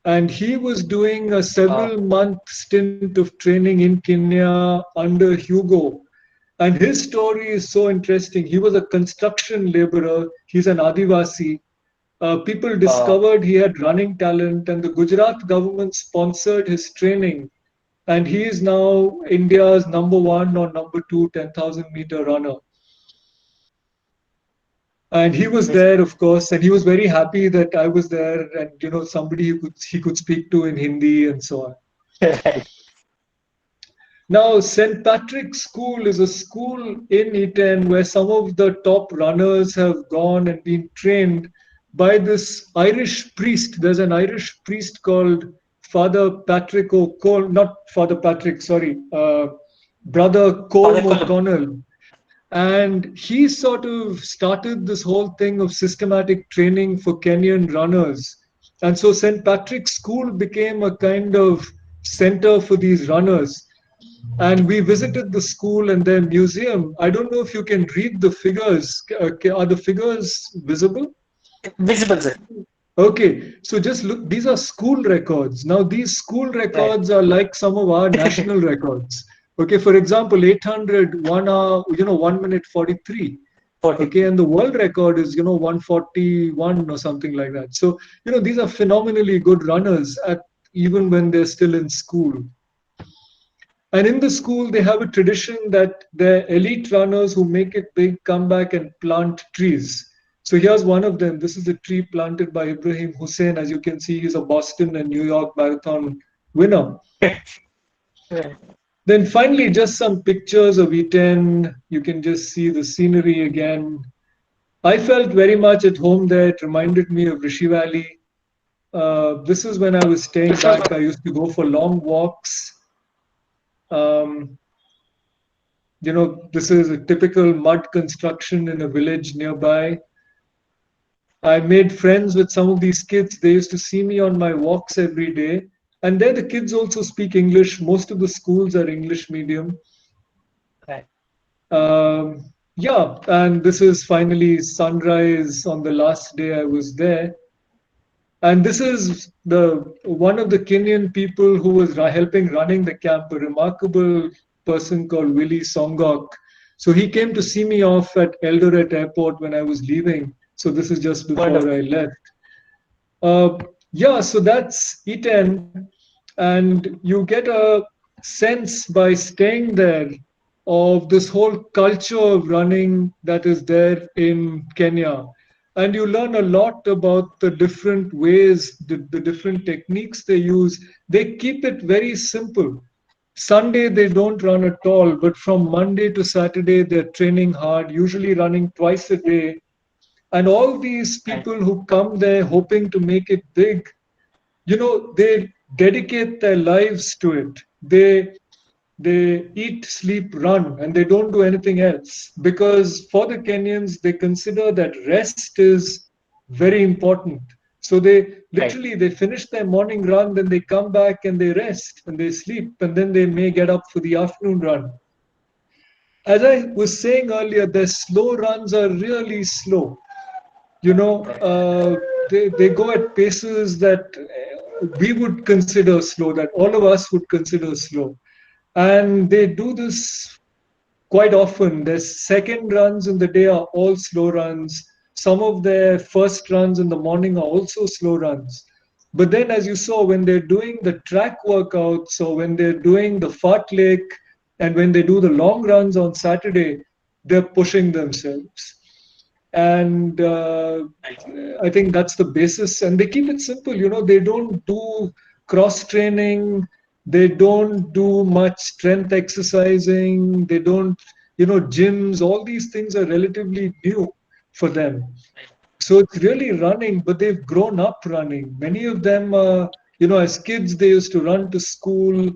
And he was doing a oh, several-month stint of training in Kenya under Hugo. And his story is so interesting. He was a construction laborer. He's an Adivasi. People oh, discovered he had running talent, and the Gujarat government sponsored his training. And he is now India's number one or number two 10,000-meter runner. And he was there, of course, and he was very happy that I was there, and somebody he could speak to in Hindi and so on. right. Now, St. Patrick's School is a school in Eton where some of the top runners have gone and been trained by this Irish priest. There's an Irish priest called Father Patrick O'Connell, not Father Patrick, sorry, Brother Father Colm Colum. O'Connell. And he sort of started this whole thing of systematic training for Kenyan runners. And so St. Patrick's School became a kind of center for these runners. And we visited the school and their museum. I don't know if you can read the figures. Are the figures visible? Visible, sir. Okay, so just look, these are school records. Now, these school Right. records are like some of our national records. Okay, for example, 800, 1 hour, 1 minute 43. 40. Okay, and the world record is, 141 or something like that. So, these are phenomenally good runners at even when they're still in school. And in the school, they have a tradition that the elite runners who make it big come back and plant trees. So here's one of them. This is a tree planted by Ibrahim Hussain. As you can see, he's a Boston and New York marathon winner. Right. Then finally, just some pictures of E10. You can just see the scenery again. I felt very much at home there. It reminded me of Rishi Valley. This is when I was staying back. I used to go for long walks. Um, this is a typical mud construction in a village nearby. I made friends with some of these kids. They used to see me on my walks every day. And there, the kids also speak English. Most of the schools are English medium. Right. Yeah, and this is finally sunrise on the last day I was there. And this is the one of the Kenyan people who was helping running the camp, a remarkable person called Willie Songok. So he came to see me off at Eldoret Airport when I was leaving. So this is just before I Wonderful. left. Uh, yeah, so that's E10, and you get a sense by staying there of this whole culture of running that is there in Kenya. And you learn a lot about the different ways, the different techniques they use. They keep it very simple. Sunday, they don't run at all, but from Monday to Saturday, they're training hard, usually running twice a day. And all these Right. people who come there hoping to make it big, they dedicate their lives to it. They eat, sleep, run, and they don't do anything else, because for the Kenyans they consider that rest is very important. So they Right. literally they finish their morning run, then they come back and they rest and they sleep, and then they may get up for the afternoon run. As I was saying earlier, their slow runs are really slow. you know Right. uh, they go at paces that we would consider slow, that all of us would consider slow, and they do this quite often. Their second runs in the day are all slow runs. Some of their first runs in the morning are also slow runs. But then, as you saw, when they're doing the track workouts, or when they're doing the fartlek, and when they do the long runs on Saturday, they're pushing themselves. And I think that's the basis, and they keep it simple. They don't do cross training, they don't do much strength exercising, they don't, gyms. All these things are relatively new for them. So it's really running, but they've grown up running. Many of them, as kids, they used to run to school,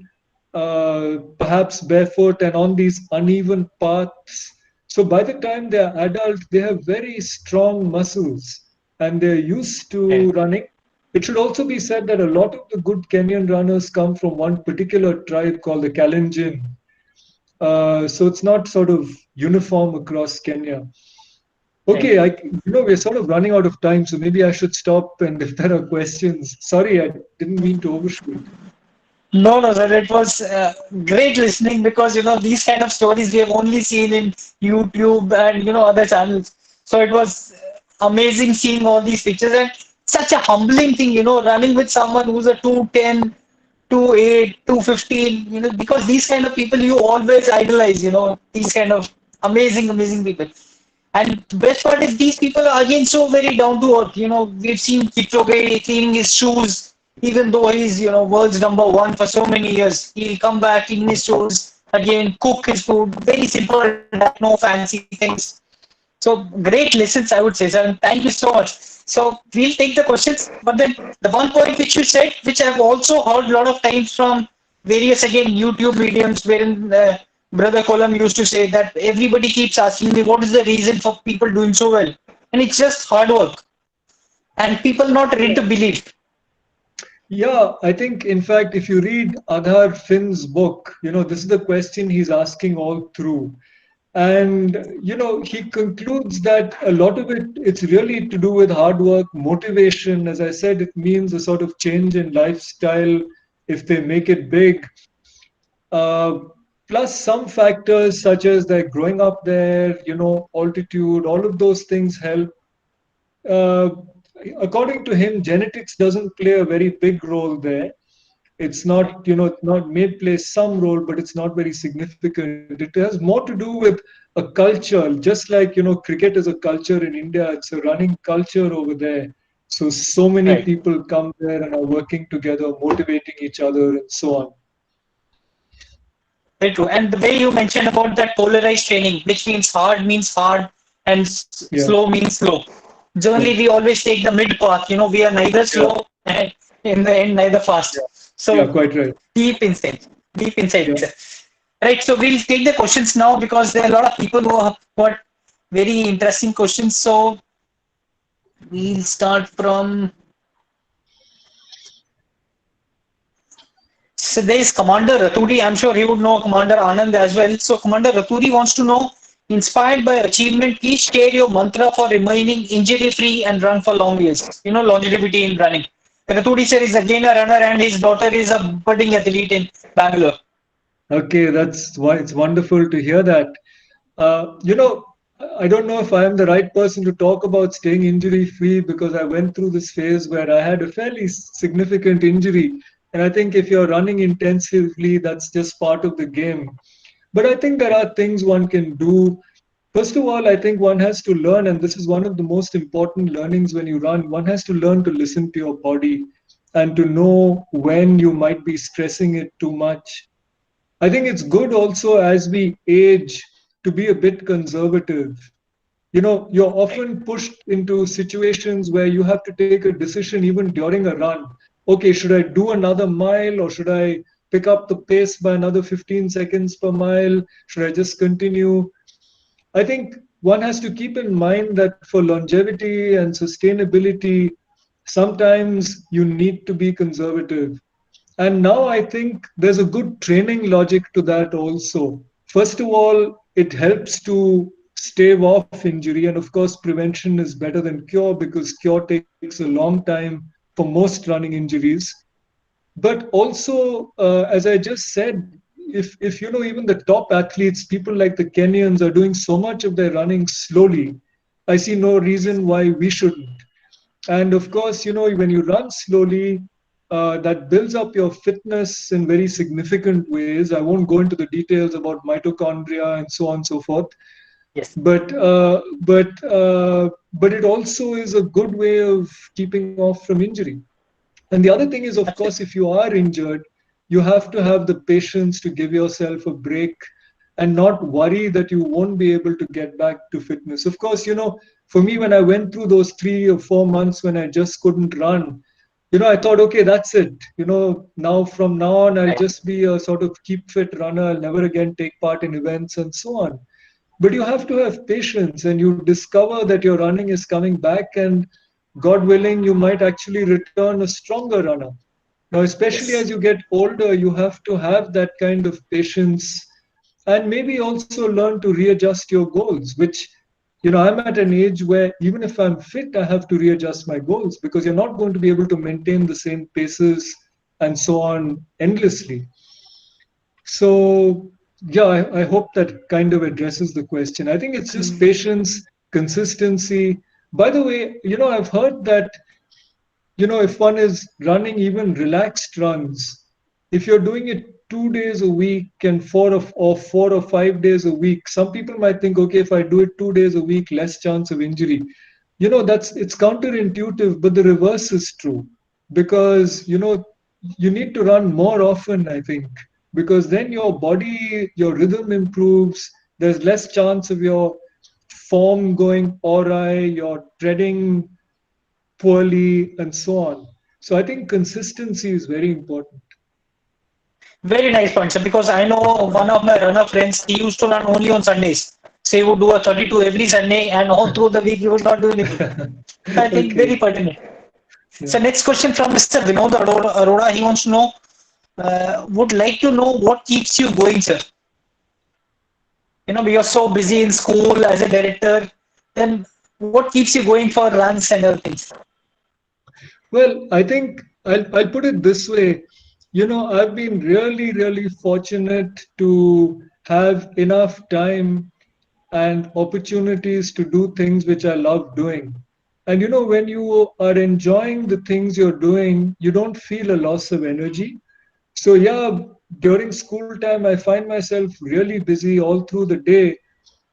perhaps barefoot and on these uneven paths. So by the time they're adult, they have very strong muscles and they're used to Right. running. It should also be said that a lot of the good Kenyan runners come from one particular tribe called the Kalenjin. So it's not sort of uniform across Kenya. Right. Okay, we're sort of running out of time, so maybe I should stop. And if there are questions, sorry, I didn't mean to overshoot. No, no, sir. It was great listening because these kind of stories we have only seen in YouTube and other channels. So it was amazing seeing all these pictures and such a humbling thing, running with someone who's a 210, 2'8", 215. Because these kind of people you always idolize. These kind of amazing, amazing people. And the best part is these people are again so very down to earth. We've seen Kipchoge cleaning his shoes, even though he's world's number one for so many years. He'll come back, clean his shoes, again cook his food. Very simple diet, no fancy things. So great lessons, I would say, sir. And thank you so much. So we'll take the questions, but then the one point which you said, which I've also heard a lot of times from various again YouTube mediums, wherein Brother Kolam used to say that everybody keeps asking me what is the reason for people doing so well, and it's just hard work and people not ready to believe. Yeah, I think, in fact, if you read Adhar Finn's book, this is the question he's asking all through. And, he concludes that a lot of it's really to do with hard work, motivation. As I said, it means a sort of change in lifestyle if they make it big. Uh, Plus some factors such as they're growing up there, altitude, all of those things help. Uh, According to him, genetics doesn't play a very big role there. It's not, it not may play some role, but it's not very significant. It has more to do with a culture, just like, cricket is a culture in India, it's a running culture over there. So many Right. people come there and are working together, motivating each other and so on. Very true. And the way you mentioned about that polarized training, which means hard, and Yeah, slow means slow. yeah, Generally, we always take the mid path. We are neither yeah, slow and in the end, neither fast. Yeah, So quite right. deep inside, Yeah. sir. Right. So we'll take the questions now because there are a lot of people who have got very interesting questions. So we'll start from. So there is Commander Raturi. I'm sure he would know Commander Anand as well. So Commander Raturi wants to know, inspired by achievement, please share your mantra for remaining injury free and run for long years. You know, longevity in running. Raturi sir is again a runner and his daughter is a budding athlete in Bangalore. Okay, that's why it's wonderful to hear that. You know, I don't know if I am the right person to talk about staying injury free because I went through this phase where I had a fairly significant injury. And I think if you're running intensively, that's just part of the game. But I think there are things one can do. First of all, I think one has to learn, and this is one of the most important learnings when you run, one has to learn to listen to your body and to know when you might be stressing it too much. I think it's good also as we age to be a bit conservative. You know, you're often pushed into situations where you have to take a decision even during a run. Okay, should I do another mile or should I pick up the pace by another 15 seconds per mile? Should I just continue? I think one has to keep in mind that for longevity and sustainability, sometimes you need to be conservative. And now I think there's a good training logic to that also. First of all, it helps to stave off injury. And of course, prevention is better than cure because cure takes a long time for most running injuries. But also, as I just said, if you know even the top athletes, people like the Kenyans are doing so much of their running slowly. I see no reason why we shouldn't. And of course, you know, when you run slowly, that builds up your fitness in very significant ways. I won't go into the details about mitochondria and so on and so forth. Yes. But it also is a good way of keeping off from injury. And the other thing is, of course, Absolutely. if you are injured, you have to have the patience to give yourself a break and not worry that you won't be able to get back to fitness. Of course, you know, for me, when I went through those 3 or 4 months when I just couldn't run, you know, I thought, okay, that's it. You know, now from now on, I'll Right. just be a sort of keep fit runner. I'll never again take part in events and so on. But you have to have patience and you discover that your running is coming back, and God willing, you might actually return a stronger runner. Now, especially as Yes. you get older, you have to have that kind of patience and maybe also learn to readjust your goals, which, you know, I'm at an age where even if I'm fit, I have to readjust my goals because you're not going to be able to maintain the same paces and so on endlessly. So, yeah, I hope that kind of addresses the question. I think it's just Mm, patience, consistency. By the way, you know, I've heard that, you know, if one is running even relaxed runs, if you're doing it 2 days a week and 4 or 5 days a week, some people might think, okay, if I do it 2 days a week, less chance of injury. You know, it's counterintuitive, but the reverse is true because, you know, you need to run more often, I think, because then your body, your rhythm improves. There's less chance of your form going awry, your treading poorly, and so on. So I think consistency is very important. very nice point, sir. Because I know one of my runner friends, he used to run only on Sundays. So he would do a 32 every Sunday, and all through the week he would not do anything. I think Okay. very pertinent. Yeah. So next question from Mr. Vinod Arora. He wants to know, would like to know what keeps you going, sir. You know, you're so busy in school as a director. Then what keeps you going for runs and other things? Well, I think I'll put it this way. You know, I've been really, really fortunate to have enough time and opportunities to do things which I love doing. And you know, when you are enjoying the things you're doing, you don't feel a loss of energy. So, yeah, during school time, I find myself really busy all through the day.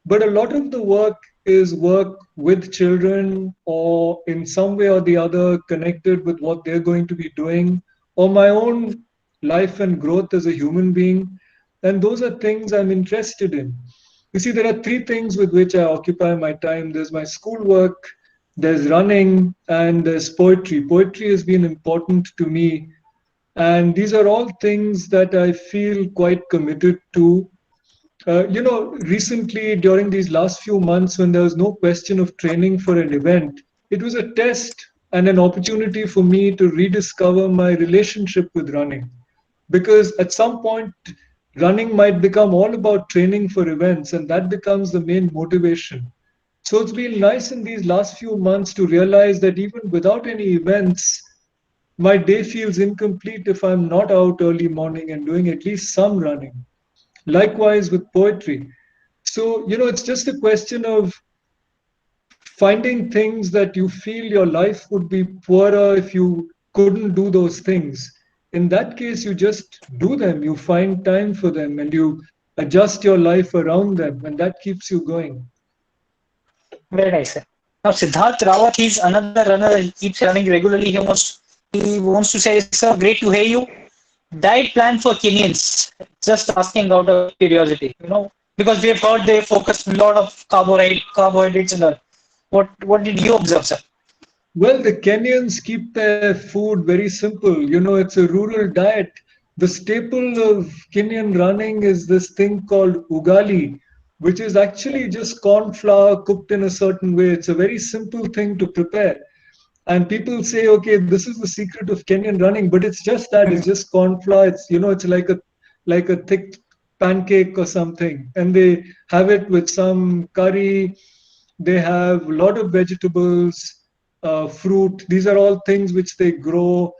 But a lot of the work is work with children or in some way or the other connected with what they're going to be doing or my own life and growth as a human being. And those are things I'm interested in. You see, there are three things with which I occupy my time. There's my schoolwork, there's running, and there's poetry. Poetry has been important to me, and these are all things that I feel quite committed to. Recently, during these last few months, when there was no question of training for an event, it was a test and an opportunity for me to rediscover my relationship with running. Because at some point, running might become all about training for events, and that becomes the main motivation. So it's been nice in these last few months to realize that even without any events, my day feels incomplete if I'm not out early morning and doing at least some running. Likewise with poetry. So, it's just a question of finding things that you feel your life would be poorer if you couldn't do those things. In that case, you just do them, you find time for them, and you adjust your life around them, and that keeps you going. Very nice, sir. Now, Siddharth Rawat, he's another runner. He keeps running regularly. He wants to say, sir, great to hear you. Diet plan for Kenyans. Just asking out of curiosity, because we have heard they focus a lot of carbohydrates and all. What did you observe, sir? Well, the Kenyans keep their food very simple. It's a rural diet. The staple of Kenyan running is this thing called ugali, which is actually just corn flour cooked in a certain way. It's a very simple thing to prepare. And people say, okay, this is the secret of Kenyan running, but it's just that it's just corn flour. It's like a thick pancake or something, and they have it with some curry. They have a lot of vegetables, fruit. These are all things which they grow.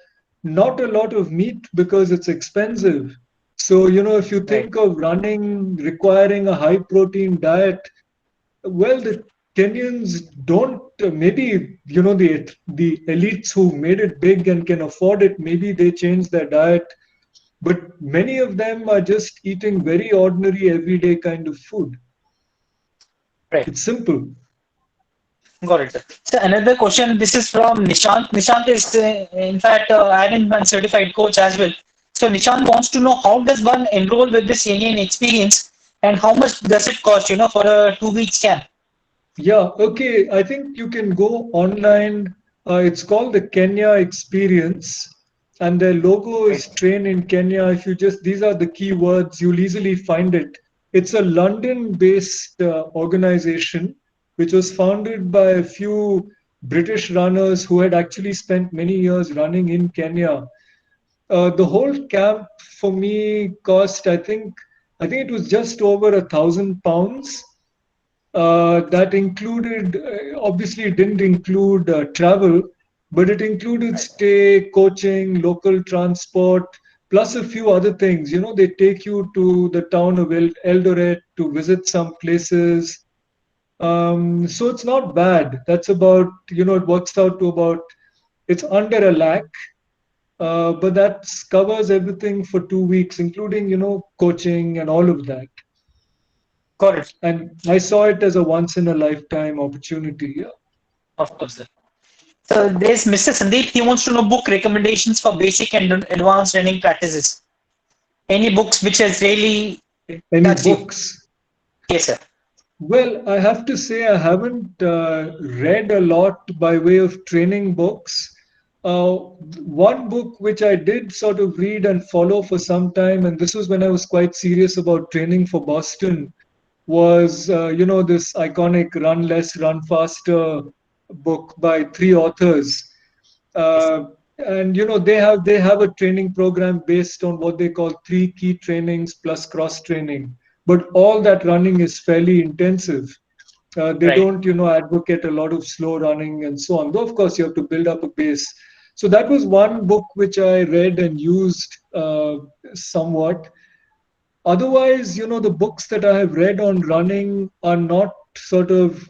Not a lot of meat because it's expensive. So, if you Right. think of running requiring a high protein diet, well, the Kenyans don't. Maybe the elites who made it big and can afford it. Maybe they change their diet, but many of them are just eating very ordinary, everyday kind of food. Right. It's simple. Got it, sir. So another question. This is from Nishant. Nishant is, in fact, Ironman certified coach as well. So Nishant wants to know how does one enroll with this Kenyan experience and how much does it cost, for a 2 week camp? Yeah, okay. I think you can go online. It's called the Kenya Experience, and their logo Right. is Train in Kenya. If you just, these are the key words, you'll easily find it. It's a London based organization which was founded by a few British runners who had actually spent many years running in Kenya. The whole camp for me cost, I think it was just over £1,000. That included, obviously, it didn't include travel, but it included stay, coaching, local transport, plus a few other things. They take you to the town of Eldoret to visit some places. So it's not bad. That's about, it works out to about, it's under a lakh, but that covers everything for 2 weeks, including, coaching and all of that. Got it. And I saw it as a once in a lifetime opportunity. Yeah. Of course, sir. So there's Mr. Sandeep. He wants to know book recommendations for basic and advanced running practices. Any books which has really Any touched you? books? Yes, sir. Well, I have to say I haven't read a lot by way of training books. One book which I did sort of read and follow for some time, and this was when I was quite serious about training for Boston, was this iconic Run Less, Run Faster book by three authors. Yes. And they have a training program based on what they call three key trainings plus cross training, but all that running is fairly intensive. They Right. don't advocate a lot of slow running and so on, though of course you have to build up a base. So that was one book which I read and used somewhat. Otherwise, the books that I have read on running are not sort of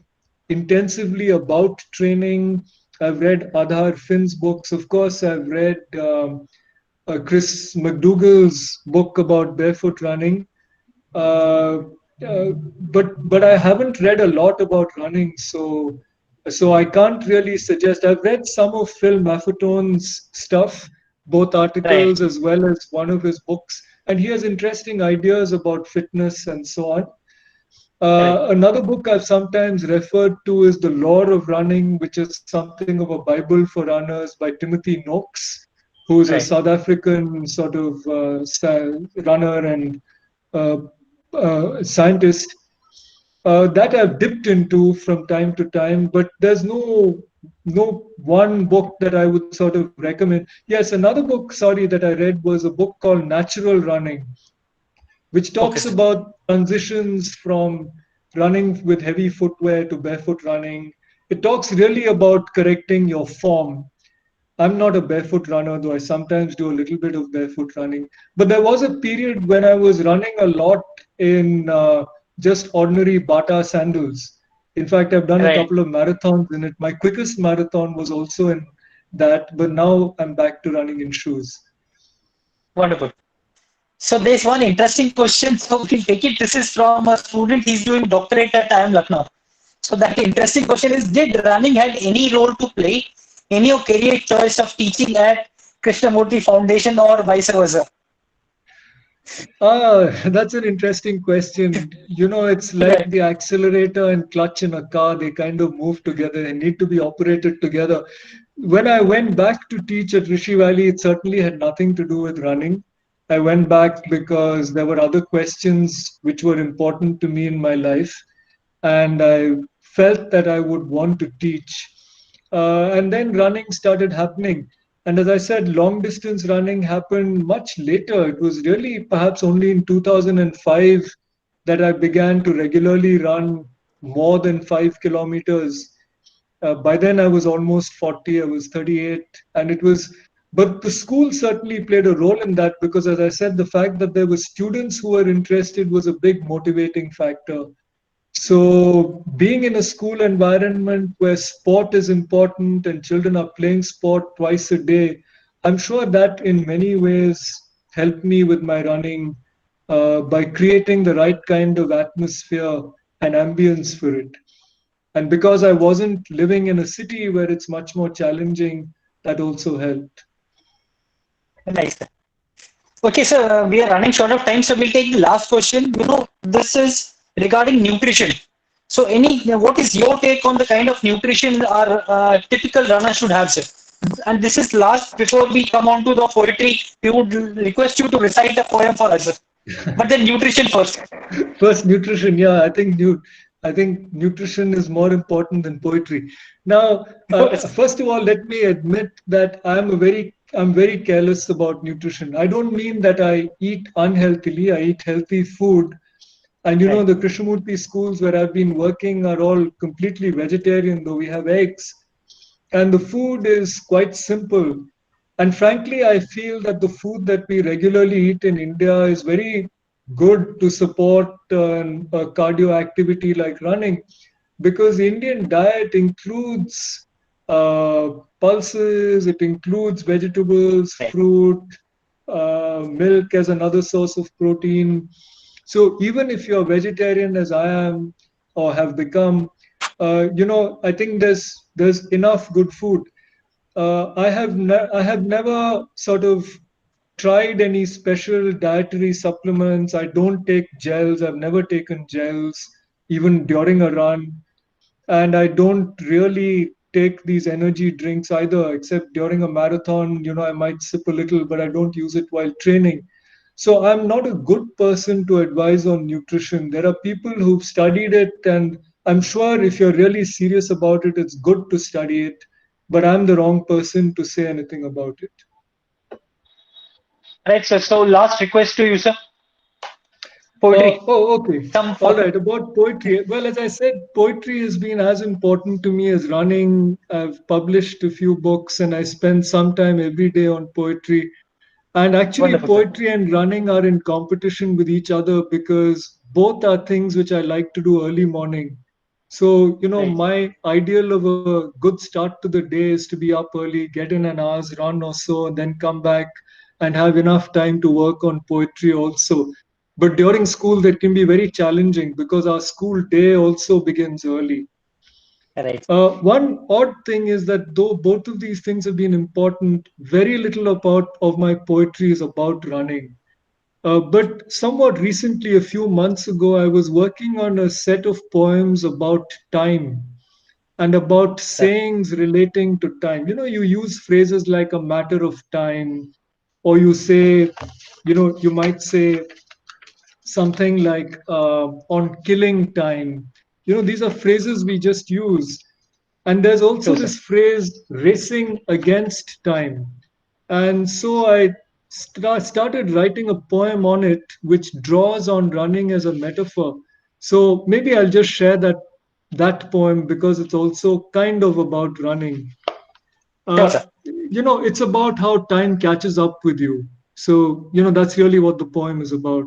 intensively about training. I've read Adhar Finn's books. Of course, I've read Chris McDougall's book about barefoot running. Uh, but I haven't read a lot about running, so I can't really suggest. I've read some of Phil Maffetone's stuff, both Right. articles as well as one of his books, and he has interesting ideas about fitness and so on. Correct. Another book I've sometimes referred to is The Law of Running, which is something of a Bible for runners by Timothy Noakes, who's a Right. South African sort of runner and uh, scientist. That I've dipped into from time to time, but there's no one book that I would sort of recommend. Yes, another book, sorry, that I read was a book called Natural Running, which Okay, talks sir. about transitions from running with heavy footwear to barefoot running. It talks really about correcting your form. I'm not a barefoot runner, though I sometimes do a little bit of barefoot running. But there was a period when I was running a lot in just ordinary Bata sandals. In fact, I've done a Right. couple of marathons in it. My quickest marathon was also in that, but now I'm back to running in shoes. Wonderful. So there's one interesting question. So we'll take it. This is from a student. He's doing doctorate at IIM Lucknow. So that interesting question is: did running had any role to play in your career choice of teaching at Krishnamurti Foundation or vice versa? That's an interesting question. You know, it's like Right. the accelerator and clutch in a car, they kind of move together, they need to be operated together. When I went back to teach at Rishi Valley, it certainly had nothing to do with running. I went back because there were other questions which were important to me in my life, and I felt that I would want to teach. And then running started happening. And as I said, long distance running happened much later. It was really perhaps only in 2005 that I began to regularly run more than 5 kilometers. By then, I was almost 40, I was 38, and it was, but the school certainly played a role in that because, as I said, the fact that there were students who were interested was a big motivating factor. So, being in a school environment where sport is important and children are playing sport twice a day, I'm sure that in many ways helped me with my running by creating the right kind of atmosphere and ambience for it. And because I wasn't living in a city where it's much more challenging, that also helped. Nice. Okay, so we are running short of time, so we'll take the last question. This is regarding nutrition. So, what is your take on the kind of nutrition our typical runner should have, sir? And this is last before we come on to the poetry. We would request you to recite a poem for us, sir. But then nutrition first. First, nutrition. Yeah, I think nutrition is more important than poetry. Now, first of all, let me admit that I'm very careless about nutrition. I don't mean that I eat unhealthily. I eat healthy food. And you know, Right, the Krishnamurti schools where I've been working are all completely vegetarian, though we have eggs. And the food is quite simple. And frankly, I feel that the food that we regularly eat in India is very good to support cardio activity like running because the Indian diet includes uh, pulses, it includes vegetables, right. fruit, milk as another source of protein. So even if you're vegetarian as I am or have become, I think there's enough good food. I have never sort of tried any special dietary supplements. I don't take gels. I've never taken gels, even during a run. And I don't really take these energy drinks either, except during a marathon. You know, I might sip a little, but I don't use it while training. So I'm not a good person to advise on nutrition. There are people who've studied it, and I'm sure if you're really serious about it, it's good to study it. But I'm the wrong person to say anything about it. Right, sir. So, last request to you, sir. Poetry. Okay. Some All for right. About poetry. Well, as I said, poetry has been as important to me as running. I've published a few books and I spend some time every day on poetry. And actually, wonderful, sir. poetry and running are in competition with each other because both are things which I like to do early morning. So, you know, Right. my ideal of a good start to the day is to be up early, get in an hour's run or so, and then come back and have enough time to work on poetry also. But during school, that can be very challenging because our school day also begins early. Right. One odd thing is that though both of these things have been important, very little about of my poetry is about running. But somewhat recently, a few months ago, I was working on a set of poems about time and about Yeah. sayings relating to time. You use phrases like a matter of time, or you say, you might say something like on killing time. These are phrases we just use. And there's also True, sir. this phrase racing against time. And so I started writing a poem on it, which draws on running as a metaphor. So maybe I'll just share that poem because it's also kind of about running. Sure, Uh, sir. it's about how time catches up with you. So, that's really what the poem is about.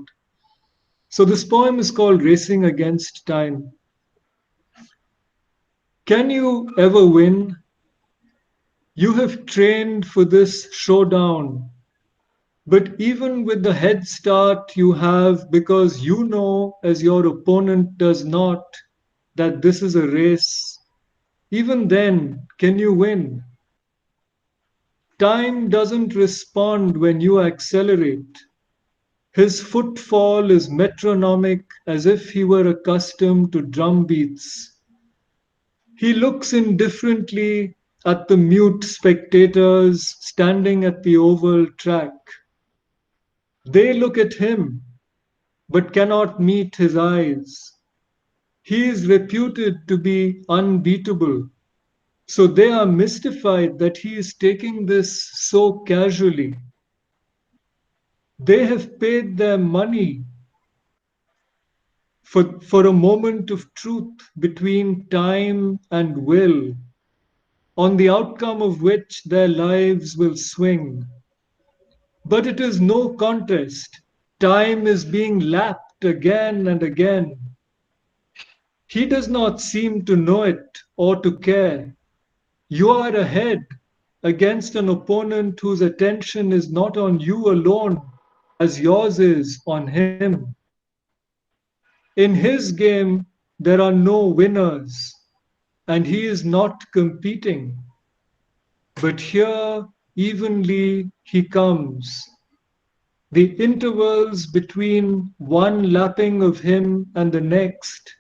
So this poem is called Racing Against Time. Can you ever win? You have trained for this showdown. But even with the head start you have, because you know, as your opponent does not, that this is a race, even then, can you win? Time doesn't respond when you accelerate. His footfall is metronomic as if he were accustomed to drum beats. He looks indifferently at the mute spectators standing at the oval track. They look at him but cannot meet his eyes. He is reputed to be unbeatable, so they are mystified that he is taking this so casually. They have paid their money for a moment of truth between time and will, on the outcome of which their lives will swing. But it is no contest. Time is being lapped again and again. He does not seem to know it or to care. You are ahead against an opponent whose attention is not on you alone, as yours is on him. In his game, there are no winners, and he is not competing. But here, evenly, he comes. The intervals between one lapping of him and the next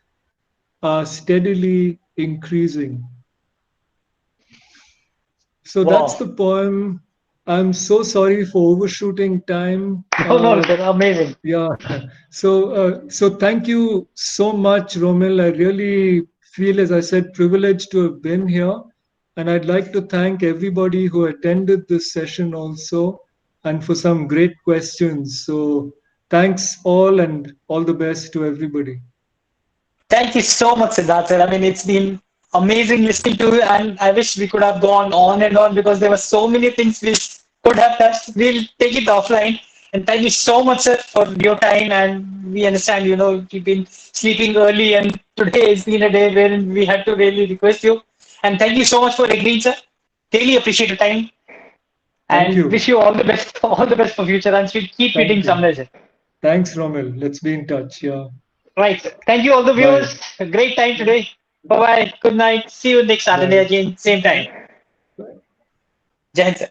are steadily increasing. So that's Wow. the poem. I'm so sorry for overshooting time. No, no, sir. Amazing. Yeah. So thank you so much, Romil. I really feel, as I said, privileged to have been here. And I'd like to thank everybody who attended this session also and for some great questions. So thanks all and all the best to everybody. Thank you so much, Siddhartha. I mean, it's been amazing listening to you, and I wish we could have gone on and on because there were so many things we could have touched. We'll take it offline. And thank you so much, sir, for your time. And we understand, you've been sleeping early, and today has been a day wherein we had to really request you. And thank you so much for agreeing, sir. Really appreciate your time, Thank and wish you. you all the best, all the best for future. And we'll keep meeting Thank you. someday, sir. Thanks, Romil. Let's be in touch. Yeah. Right. Thank you, all the Bye. viewers. A great time today. Bye bye. Good night. See you next Saturday Bye. again, same time. Bye. Jai Hind, sir.